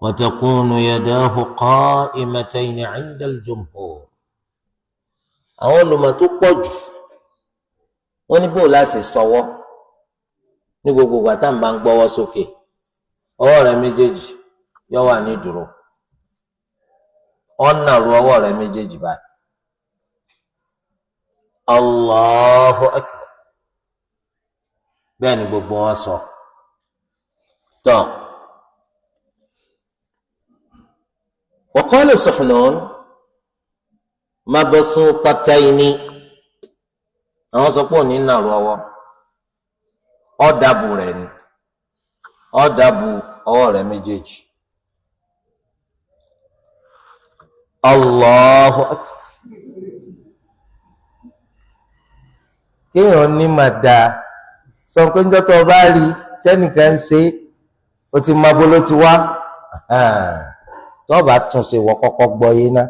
wa takunu yadahu qa'imatayn 'inda al-jumhur àwọn olùmọ̀ tó pọ̀ jù wọ́n ní bóò láti sọwọ́ ní gbogbo ìgbà tá à ń bá ń gbọ́wọ́ sókè ọwọ́ rẹ méjèèjì yóò wà ní dúró ọ̀nà ru ọwọ́ rẹ méjèèjì báyìí Allahu Akbar bẹ́ẹ̀ ni gbogbo wọn sọ tọ́ wa qala Suhnun mabsutataini àwọn sọ pé òní nàró ọwọ́ ọ̀dàbù rẹ̀ ni ọ̀dàbù ọwọ́ rẹ̀ méjèèjì Allahu akbar. Kéèyàn ní mà dáa sọ pé ń jọ́tọ̀ bá rí tẹ́nìkan ń ṣe ó ti máa bó ló ti wá tó bá tún ṣe wọ kọ́kọ́ gbọ́ yé ná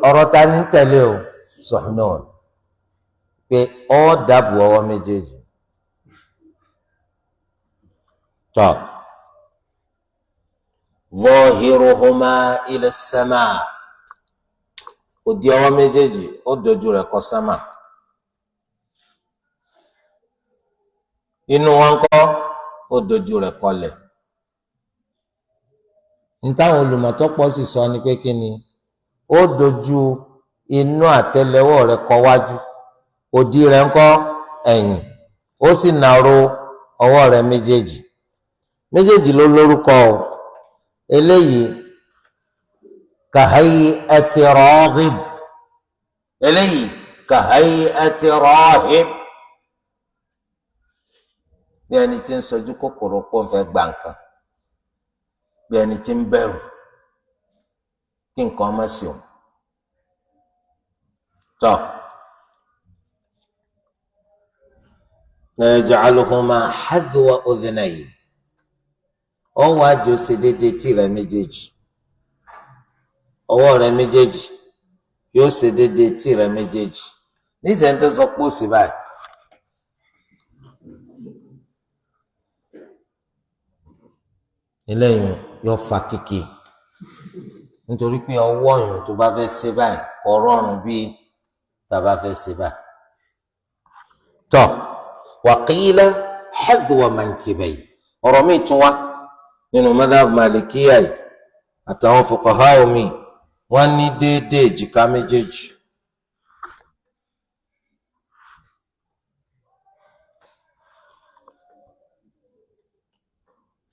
ọ̀rọ̀ ta ní tẹ̀lé o sọ̀nà pé ọ́ dàbò ọwọ́ méjèèjì tọ́ zahiruhuma ila sama òdì ọwọ́ méjèèjì ó dojú rẹ̀ kọ sámà. Inú wọn kọ́ ó dojú rẹ̀ kọlẹ̀. Nítawọn olùmọ̀tọ́pọ̀ sì sọ ni pé kí ni ó dojú inú àtẹ́lẹwọ́ rẹ̀ kọ wájú òdì rẹ̀ ńkọ́ ẹ̀yìn ó sì nàró ọwọ́ rẹ̀ méjèèjì ló lórúkọ o eléyìí kahayati raghib eléyìí kahayati rahib. Bí ẹni tí ń sojú kòkòrò pọ̀ ń fẹ́ gba nǹkan bí ẹni tí ń bẹ̀rù kí nǹkan má sí òun tọ́ naj'aluhuma hadwa udhnayhi ó wá jọ ṣe déédéé tí rẹ̀ méjèèjì ọwọ́ rẹ̀ méjèèjì yóò ṣe déédéé tí rẹ̀ méjèèjì níṣẹ́ tó sọ pé ó sì báyìí. Eléyìí yóò fa kíkì nítorí pé ọwọ́ yìí tó bá fẹ́ ṣe báyìí kò rọrùn bí tá a bá fẹ́ ṣe báyìí. tọ́ wa qila hadwa mankibayhi ọ̀rọ̀ mi tún wá nínú madhab malikiya yìí àtàwọn fuqaha mi wọ́n ní déédéé èjìká méjèèjì.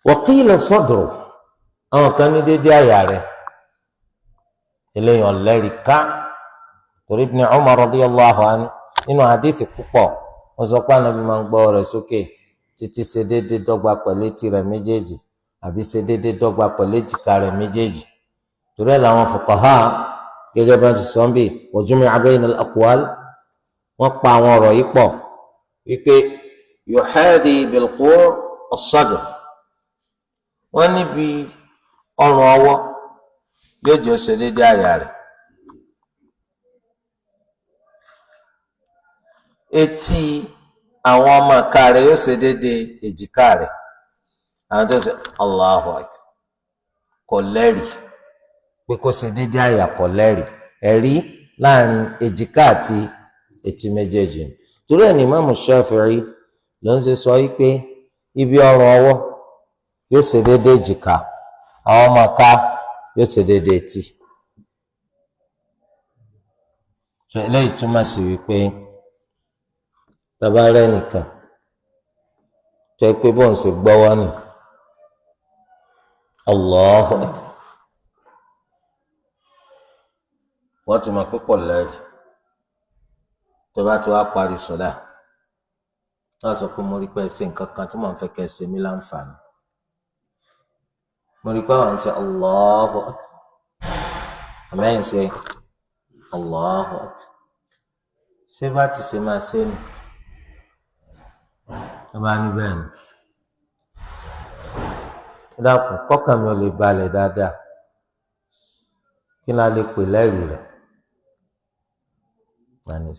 waqila sadru àwọn kan ní déédéé àyà rẹ̀ eléyìí ọ̀lẹ́rìí ká torí Ibn Umar radiyallahu anhu nínú hadithi púpọ̀ wọ́n sọ pé Ànábì máa ń gbọ́ rẹ̀ sókè títí ṣe déédéé dọ́gba pẹ̀lú etí rẹ̀ méjèèjì àbí ṣe déédéé dọ́gba pẹ̀lú èjìká rẹ̀ méjèèjì torí ẹ̀ làwọn fuqaha gẹ́gẹ́ bí wọ́n ti sọ ń bì wa jumi'a bayna al-aqwal wọ́n pa àwọn ọ̀rọ̀ yìí pọ̀ wípé yuhadi bil-qur' as-sadr wọ́n níbi ọrùn ọwọ́ yóò jọ ṣe déédéé àyà rẹ̀ etí àwọn ọmọ ìka rẹ̀ yóò ṣe déédéé èjìká rẹ̀ àwọn tó ṣe Allahu akbar kò lẹ́rìí pé kó ṣe déédéé àyà kò lẹ́rìí ẹ̀rí láàrin èjìká àti etí méjèèjì torí ẹ̀ ní Imamu Shafi'i ló ń ṣe sọ yìí pé ibi ọrùn ọwọ́ yóò ṣe déédéé èjìká àwọn ọmọ ìka yóò ṣe déédéé etí. eléyìí túmọ̀ sí wípé bàbá rẹ̀ nìkan tó ẹ pé bóun ṣe gbọ́wọ́ ni Allahu akbar wọ́n ti mọ̀ pé kò lẹ́rìí tó bá ti wá parí sọ́lá wọ́n sọ pé mo rí pé ẹ ṣe nǹkan kan tí mò ń fẹ́ kẹ́ ẹ ṣe mí láǹfààní mo rí pé àwọn ń ṣe Allahu akbar àmẹ́yìn ṣe Allahu akbar ṣé bá ti ṣe máa ṣe nù ẹ bá ní bẹ́ẹ̀ ni ẹ dákun kọ́kàn mi ò lè balẹ̀ dáadáa kí ni a lè pè lẹ́rìí rẹ̀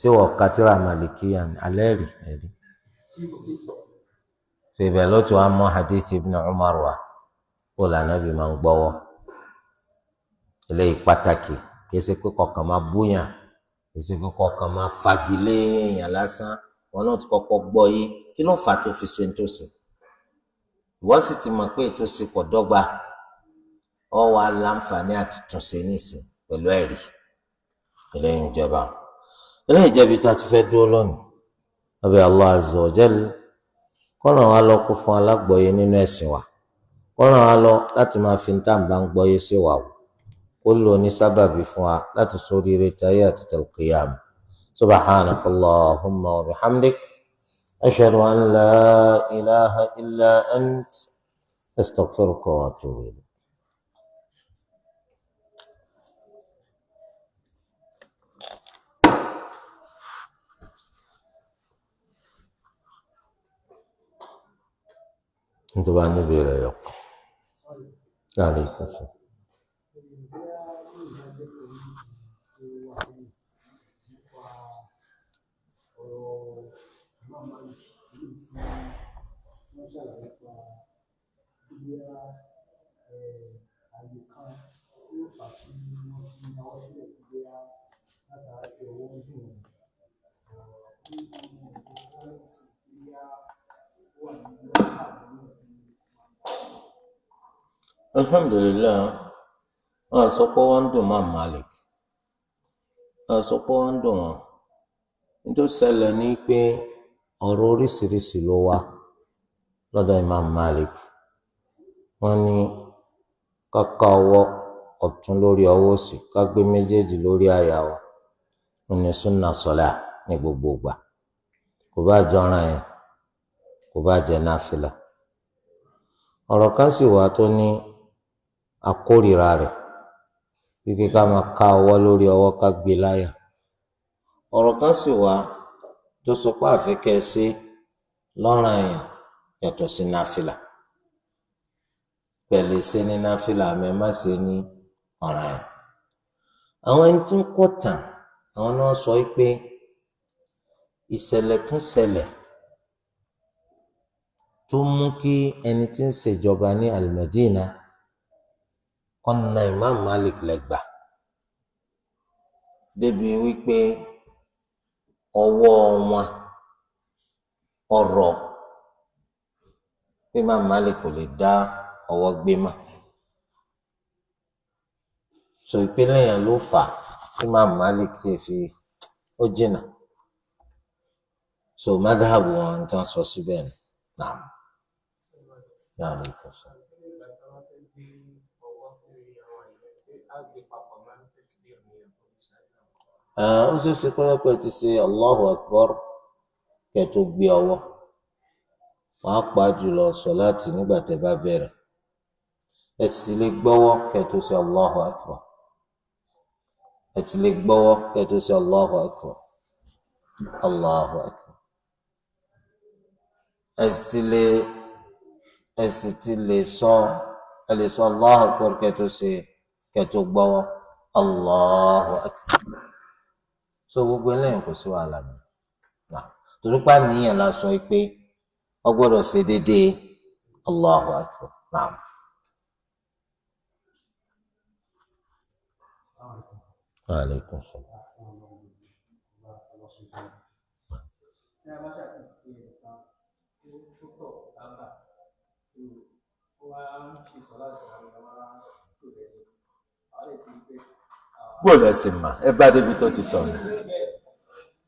ṣé wọ́n katira malikiya ni alẹ́rìí ẹ̀rí ṣe ibẹ̀ ló ti wá mọ́ hadith ibn Umar wa kó lànàbí máa ń gbọ́wọ́ eléyìí pàtàkì kì í ṣe pé kọkàn máa búyàn kì í ṣe pé kọkàn máa fagilé èèyàn lásán wọn náà ti kọ́kọ́ gbọ́ yé kí ló fà tó fi ṣe ń tó ṣe ìwọ sì ti mọ̀ pé ètò ṣe pọ̀ dọ́gba ọ wà láǹfààní àti túnṣe nísìn pẹ̀lú ẹ̀rí eléyìí ìjọba eléyìí ìjẹbi tá a ti fẹ́ dúró lónìí ọbẹ̀ Allah azza wa jal kọ́nà wa lọ kó fún alágbọ̀ọ́yé nínú ẹ̀sìn wa kọ́nà wa lọ láti máa fi tá à ń bá ń gbọ́yé sí wa o kó lò ní sábàbí fún wa láti sóríire táyé àti tal-qiyam subhanaka Allahumma wa bihamdik ashhadu an la ilaha illa ant astaghfiruka wa atubu ilayk. nítorí wàá níbi rẹ̀ yọ. Láàrin ìkọsọ. Alhamdulillah, wọn sọ pé wọn ń dùn mọ́ Malik, wọn sọ pé wọn ń dùn wọn nítorí ṣẹlẹ̀ ní pé ọ̀rọ̀ oríṣiríṣi ló wá lọ́dọ̀ Imam Malik. Wọ́n ní ká ká ọwọ́ ọ̀tún lórí ọwọ́ òsì, ká gbé méjèèjì lórí àyà wa. Wọ́n ní súnà sọlá ní gbogbo ìgbà, kò bá jẹ́ ọ̀ranyàn, kò bá jẹ́ náfìlà. Ọ̀rọ̀ kan sì wà tó ní akórìíra rẹ̀, wípé ká máa ká ọwọ́ lórí ọwọ́ ká gbé láyà. Ọ̀rọ̀ kan sì wà tó sọ pé àfikẹ́ sí lọ́ranyàn yàtọ̀ sí náfìlà. Pẹ̀lú ṣe ní náfìlà àmọ́ má ṣe ní ọ̀ranyàn. Àwọn ẹni tó ń kọ́ tàn, àwọn náà sọ pé ìṣẹ̀lẹ̀ kan ṣẹlẹ̀ tó mú kí ẹni tí ń ṣèjọba ní Al-Madina ọ̀nà Imam Malik lẹ́gbà débi wípé ọwọ́ wọn ọ̀rọ̀ pé Imam Malik kò lè dá ọwọ́ gbé mọ́. So ìpínlẹ̀ yẹn ló fà tí Imam Malik ti fi ó jìnnà. So madhhabu wọn ń tán sọ síbẹ̀ ni. Naam. Yàrá ìkọsọ. Ó ṣe é ṣe kọ́ pé ti ṣe Allahu Akbar kẹ́ tó gbé ọwọ́. Wọ́n á pa jùlọ sọ̀láàtì nígbà tẹ́ bá bẹ̀rẹ̀. Ẹ sì lè gbọ́wọ́ kẹ́ tó ṣe Allahu Akbar. Ẹ sì lè gbọ́wọ́ kẹ́ tó ṣe Allahu Akbar. Allahu Akbar. Ẹ sì lè sọ Allahu Akbar kẹ́ tó gbọ́wọ́ Allahu Akbar. So gbogbo eléyìí kò sí wàhálà mi. Torí pa níyàn la sọ pé ó gbọ́dọ̀ ṣe déédéé Allahu Akbar. Naam. Alaikum salaam. Gbọ́dọ̀ ẹ̀sìn mà ẹ bá débi tó ti tọ̀ ní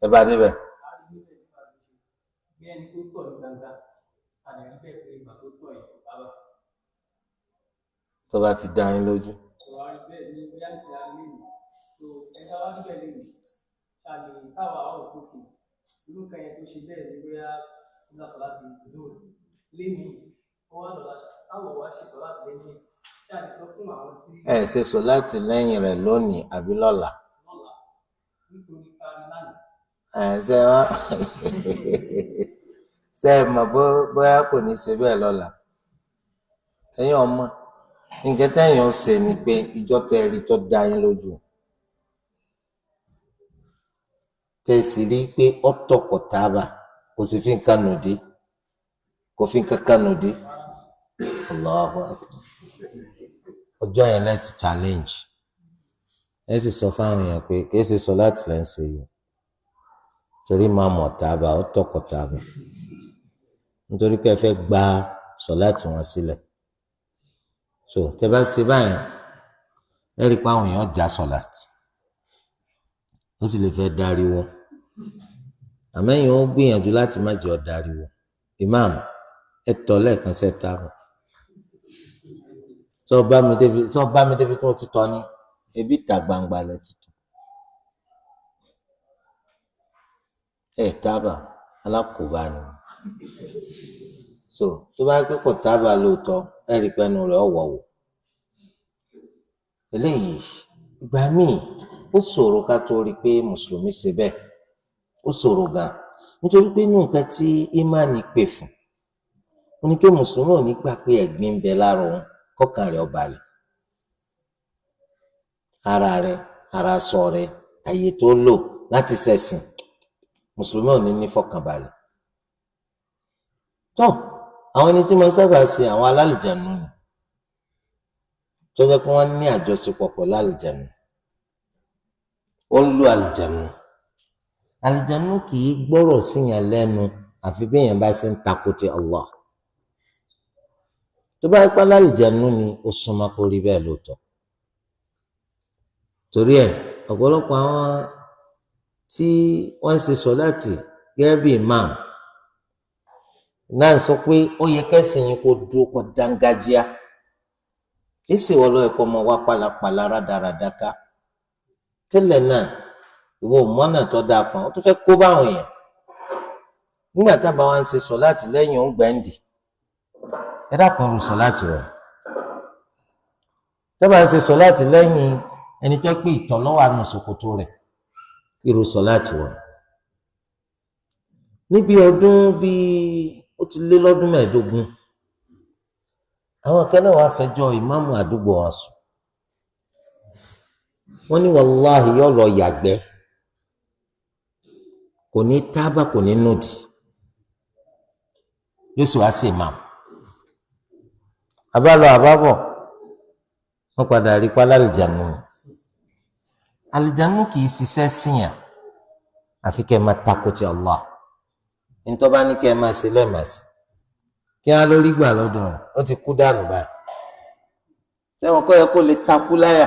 ẹ bá débẹ̀. Tó bá ti dá yín lójú. Ẹ ṣe sọ láti lẹ́yìn rẹ̀ lónìí àbí lọ́la. Ṣé ẹ mọ̀ bóyá kò ní ṣe bẹ́ẹ̀ lọ́la. Ẹ̀yin ọmọ nǹkan tẹ́yìn ó ṣe ni pé ìjọ tẹ́ rí tó dá yín lójú. Tẹ́ sì rí pé ó tọkọ̀ tábà kò sì fi nǹkan nù dí. Kò fi nǹkan kan nù dí. Allahu Akbar. Ọjọ́ yẹn láti challenge. Ẹ sì sọ fáwọn èèyàn pé kì í ṣe sọ láti lẹ́ ń ṣe yìí. Torí máa mọ̀ tábà ó tọkọ̀ tábà. Nítorí pé ẹ fẹ́ gba sọ láti wọn sílẹ̀. So tẹ́ bá ṣe báyìí ẹ rí i pé àwọn èèyàn já sọ láti. Ó sì lè fẹ́ dáríwọ́. Àmẹ́yìn ó gbìyànjú láti má jẹ́ ọ dáríwọ́. Imam ẹ tọ́ lẹ́ẹ̀kan ṣe tábà. Sọ bá mi débi tí wọ́n ti tọ́ ni ebi ìta gbangba lẹ ti tọ́. Ẹ tábà alákòóbá ni. So tó bá gbé kò tábà lóòótọ́ ẹ rí pẹ́nu rẹ̀ ọ̀wọ̀wọ̀. Eléyìí ìgbà míì ó ṣòro ká tó rí pé mùsùlùmí ṣe bẹ́ẹ̀. Ó ṣòro gan nítorí pé inú nǹkan tí ìmánì pè fún ó ní kí mùsùlùmí ò ní gbà pé ẹ̀gbin ń bẹ lára òun kọ́kàn rẹ̀ ó balẹ̀. Ara rẹ̀, ara sọ rẹ̀, ayé tó lò láti ṣẹ̀sìn, mùsùlùmí ò ní ní fọkànbalẹ̀. tó àwọn ẹni tí mo sábà ṣe àwọn alálìjẹnu ni tó jẹ́ pé wọ́n ní àjọṣepọ̀ pẹ̀lú àlìjẹnu, ó ń lu àlìjẹnu. Àlìjẹnu kì í gbọ́rọ̀ síyàn lẹ́nu àfi bí èèyàn bá ṣe ń takò ti Allah. tó bá ipá lálìjẹnu ni ó súnmọ́ kó rí bẹ́ẹ̀ lóòótọ́. torí ẹ̀ ọ̀pọ̀lọpọ̀ àwọn tí wọ́n ń ṣe sọ̀láàtì gẹ́gẹ́ bí imam náà sọ pé ó yẹ kẹ́sìn yín kó dúró kó dángájíá, kí sì wọ́n lọ ẹ̀kọ́ ọmọ wa pálapàla rádaràda ká. tẹ́lẹ̀ náà ìwọ mọ́nà tó dáa kan ó tún fẹ́ kó báwọn èèyàn. nígbà tábà wá ń ṣe sọ̀láàtì lẹ́yìn òun gbẹ̀ǹdì, ẹ dákun ru sọ̀láàtì rẹ̀. tábà ń ṣe sọ̀láàtì lẹ́yìn ẹni tó pé ìtọ̀ lọ́wọ́ àánú ṣòkòtò rẹ̀, irú sọ̀láàtì wọn. níbi ọdún ó ti lé lọ́dún 15, àwọn kan náà wàá fẹjọ́ ìmáàmù àdúgbò wọn sùn. wọ́n ní wàláhì yóò lọ yàgbẹ́, kò ní tábà kò ní nùdì, yóò sì wá sí ìmáàmù. àbálọ àbábọ̀ wọ́n padà rí pálá àlìjànú. àlìjànú kì í ṣiṣẹ́ síyàn àfi kẹ́ ẹ máa takò ti Allah. nítorí bá ní kẹ́ ẹ máa ṣe lẹ́ẹ̀másì kí á lórí gbà lọ́dọ̀ rẹ̀, ó ti kú dànù báyìí. sẹ́wọ̀n kọ́ yẹ kó lè takú láyà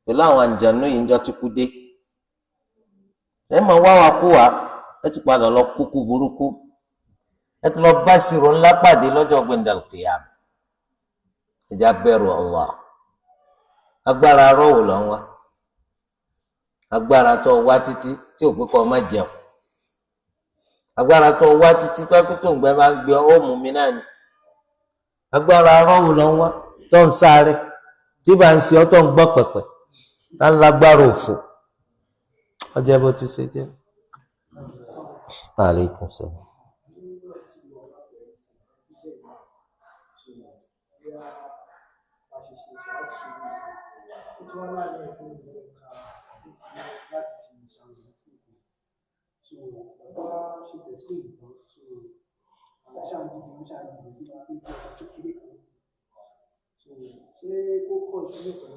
pẹ̀lú àwọn àǹjànú yìí ń jọ ti kú dé. ẹ máa wá wa kú wa, ẹ ti padà lọ kúkú burúkú, ẹ ti lọ bá ìṣirò ńlá pàdé lọ́jọ́ gbẹ̀ndàl qiyam. ẹja bẹ̀rù Allah. agbára arọ́wò lọ wá, agbára tó wá títí tí ò pé kọ́ ọ má jẹun, agbára tó wá títí tó pé tó ń gbẹ máa ń gbé ọ mú mi náà ni. agbára arọ́wò lọ wá tó ń sáré tí bá ń ṣe ọ tó ń gbọ́ pẹ̀pẹ̀ tá ń lágbára òfò. ọjọ́ bó ti ṣe jẹ́. Alaikum salaam.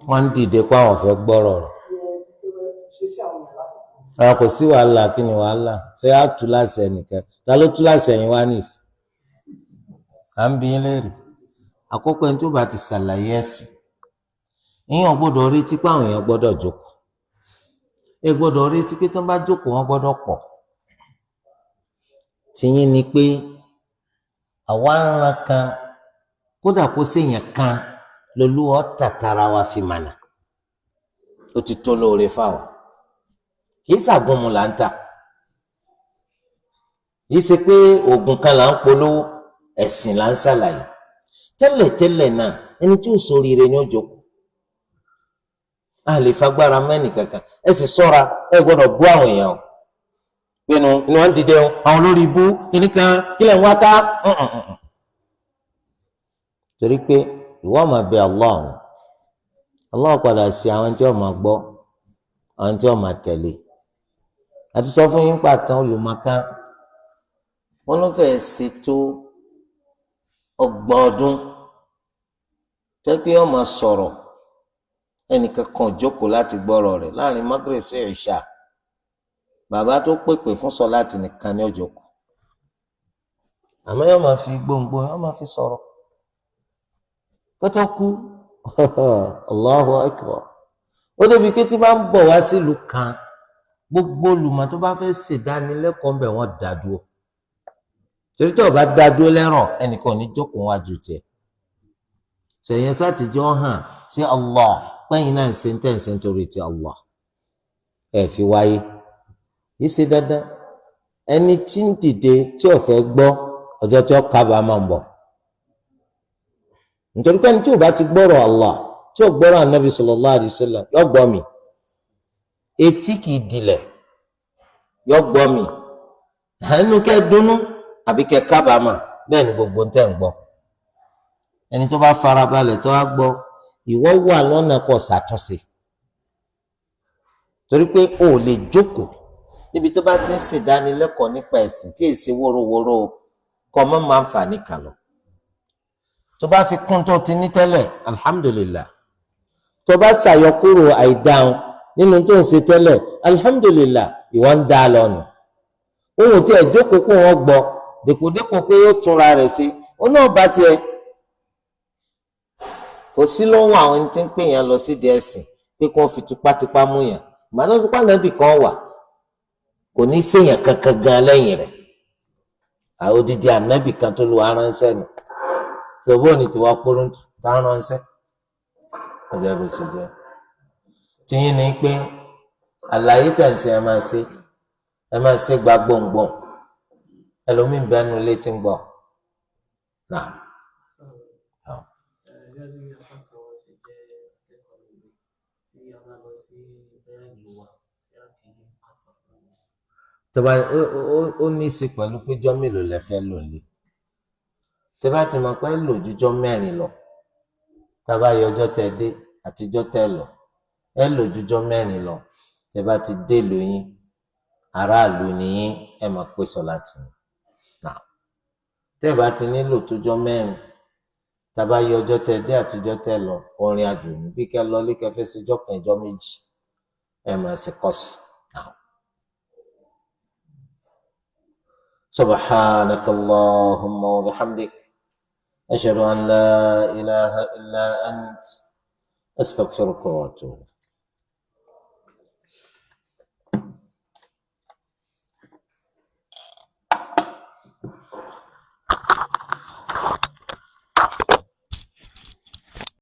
wọ́n ń dìde pé àwọn fẹ́ gbọ́rọ̀ rẹ̀. kò sí wàhálà, kí ni wàhálà? ṣé á tú láṣẹ nìkan? ta ló tú láṣẹ yín wá nìsí? à ń bi yín léèrè. àkọ́kọ́ ẹni tó bá ti ṣàlàyé ẹ̀sìn, èèyàn gbọ́dọ̀ retí pé àwọn èèyàn gbọ́dọ̀ jókòó. ẹ gbọ́dọ̀ retí pé tó bá jókòó wọ́n gbọ́dọ̀ pọ̀. tìyín ni pé àwa ń ran kan, kódà kó séèyàn kan lolúwa tàtàrà wa fi mànà, ó ti tó lóore fáwọn. kì í ṣàgúnmu là ń tà, kì í ṣe pé oògùn kan là ń polówó, ẹ̀sìn là ń ṣàlàyé. tẹ́lẹ̀tẹ́lẹ̀ náà ẹni tí ò ṣoríire ni ó jókòó. a lè fagbára mẹ́nì kankan. ẹ sì ṣọ́ra, ẹ gbọ́dọ̀ bú àwọn èèyàn o pinnu ni wọ́n dìde o, àwọn olórí ibú kìnnìkan kílẹ̀ ń wá ká. torí pé ìwọ máa bẹ Allah ọ̀hún, Allah padà sí àwọn tí wọ́n máa gbọ́, àwọn tí wọ́n máa tẹ̀lé. àti sọ fún yín pàtàn olùmọ̀kan, wọn ló fẹ́ẹ́ ṣètò 30 ọdún tó pé wọ́n máa sọ̀rọ̀, ẹnìkan kan jókòó láti gbọ́rọ̀ rẹ̀ láàrin Maghrib sí Ìṣà. bàbá tó pèpè fún sọ̀láàtì nìkan ní ó jókòó, àmọ́ yóò máa fi gbòǹgbò yóò máa fi sọ̀rọ̀ kótó kú. Allahu Akbar. ó débi pé tí bá ń bọ̀ wá sílùú kan, gbogbo olùmọ̀ tó bá fẹ́ ṣèdánilẹ́kọ̀ọ́ ńbẹ̀ wọ́n dá dúró. torí tí ó bá dá dúró lẹ́rọ̀, ẹnìkan ò ní jókòó wájú tiẹ̀. ṣèyẹn sátìjọ́ hàn sí Allah pẹ́yìn náà ṣe ń tẹ̀sẹ̀ nítorí ti Allah, ẹ fi wáyé. yìí ṣe dandan ẹni tí ń dìde tí ò fẹ́ gbọ́, ọjọ́ tí ó kábàámọ̀ ń bọ̀. nítorí pé ẹni tí ò bá ti gbọ́rọ̀ Allah, tí ò gbọ́rọ̀ Ànábì sallallahu alaihi wasallam, yọ gbọ́ mi. etí kì í dilẹ̀, yọ gbọ́ mi. ẹnu kẹ́ dùnnú àbí kẹ́ kábàámọ̀, bẹ́ẹ̀ ni gbogbo ń tẹ̀ ń gbọ́ ẹni tó bá farabalẹ̀ tó wá gbọ́ ìwọ wà lọ́nà pọ̀ ṣàtúnṣe torí pé o ò lè jókòó níbi tó bá ti ń ṣèdánilẹ́kọ̀ọ́ nípa ẹ̀sìn tí èsì wórówóró kọ́ mọ́ máa ń fà ní kàlọ́ tó bá fi kún tó ti ní tẹ́lẹ̀ alhamdulillah tó bá ṣàyọkúrò àìdáhùn nínú tó ń ṣe tẹ́lẹ̀ alhamdulillah ìwọ ń dá lọ́nà ohun tí ẹ̀ jókòó kó wọ́n gbọ́ dèkòdèkò pé ó túnra rẹ̀ sí ó náà bá tiẹ̀ kò sí lọ́wọ́ àwọn ẹni tí ń pè yàn lọ sí di ẹ̀sìn pé kí wọ́n fi tipátipá mú yàn ìgbàdàn tó pa nàbì kan wà kò ní séèyàn kankan gan lẹ́yìn rẹ̀ àwọn odidi ànábì kan tó lu aránṣẹ́ nù ṣòbó ni tiwa kúrúntù tá ránṣẹ́ ọjọ́ bó ṣe jẹ́ tíyín ni pé àlàyé tẹ̀sí ẹ máa ṣe gba gbòǹgbòǹ ẹlòmíín bẹ́ẹ̀ nu létí ń gbọ́ náà. tọba ó ní í ṣe pẹ̀lú péjọ́ mélòó lẹ fẹ́ lò lé tẹ́bá ti mọ̀ pé lò jújọ́ mẹ́rin lọ tábà yọ ọjọ́ tẹ dé àtijọ́ tẹ lọ ẹ lò jújọ́ mẹ́rin lọ tẹ́bá ti dé lóyún aráàlú nìyín ẹ mọ̀ pé sọ̀láàtì ni náà tẹ́bá ti nílò tójọ́ mẹ́rin tábà yọ ọjọ́ tẹ dé àtijọ́ tẹ lọ orin àjò ní bí kẹ lọ lé kẹfẹ́ síjọ́ kan ìjọ́ méjì ẹ mọ̀ ẹsẹ̀ kọ́sì náà. سبحانك اللهم وبحمدك أشهد أن لا إله إلا أنت أستغفرك وأتوب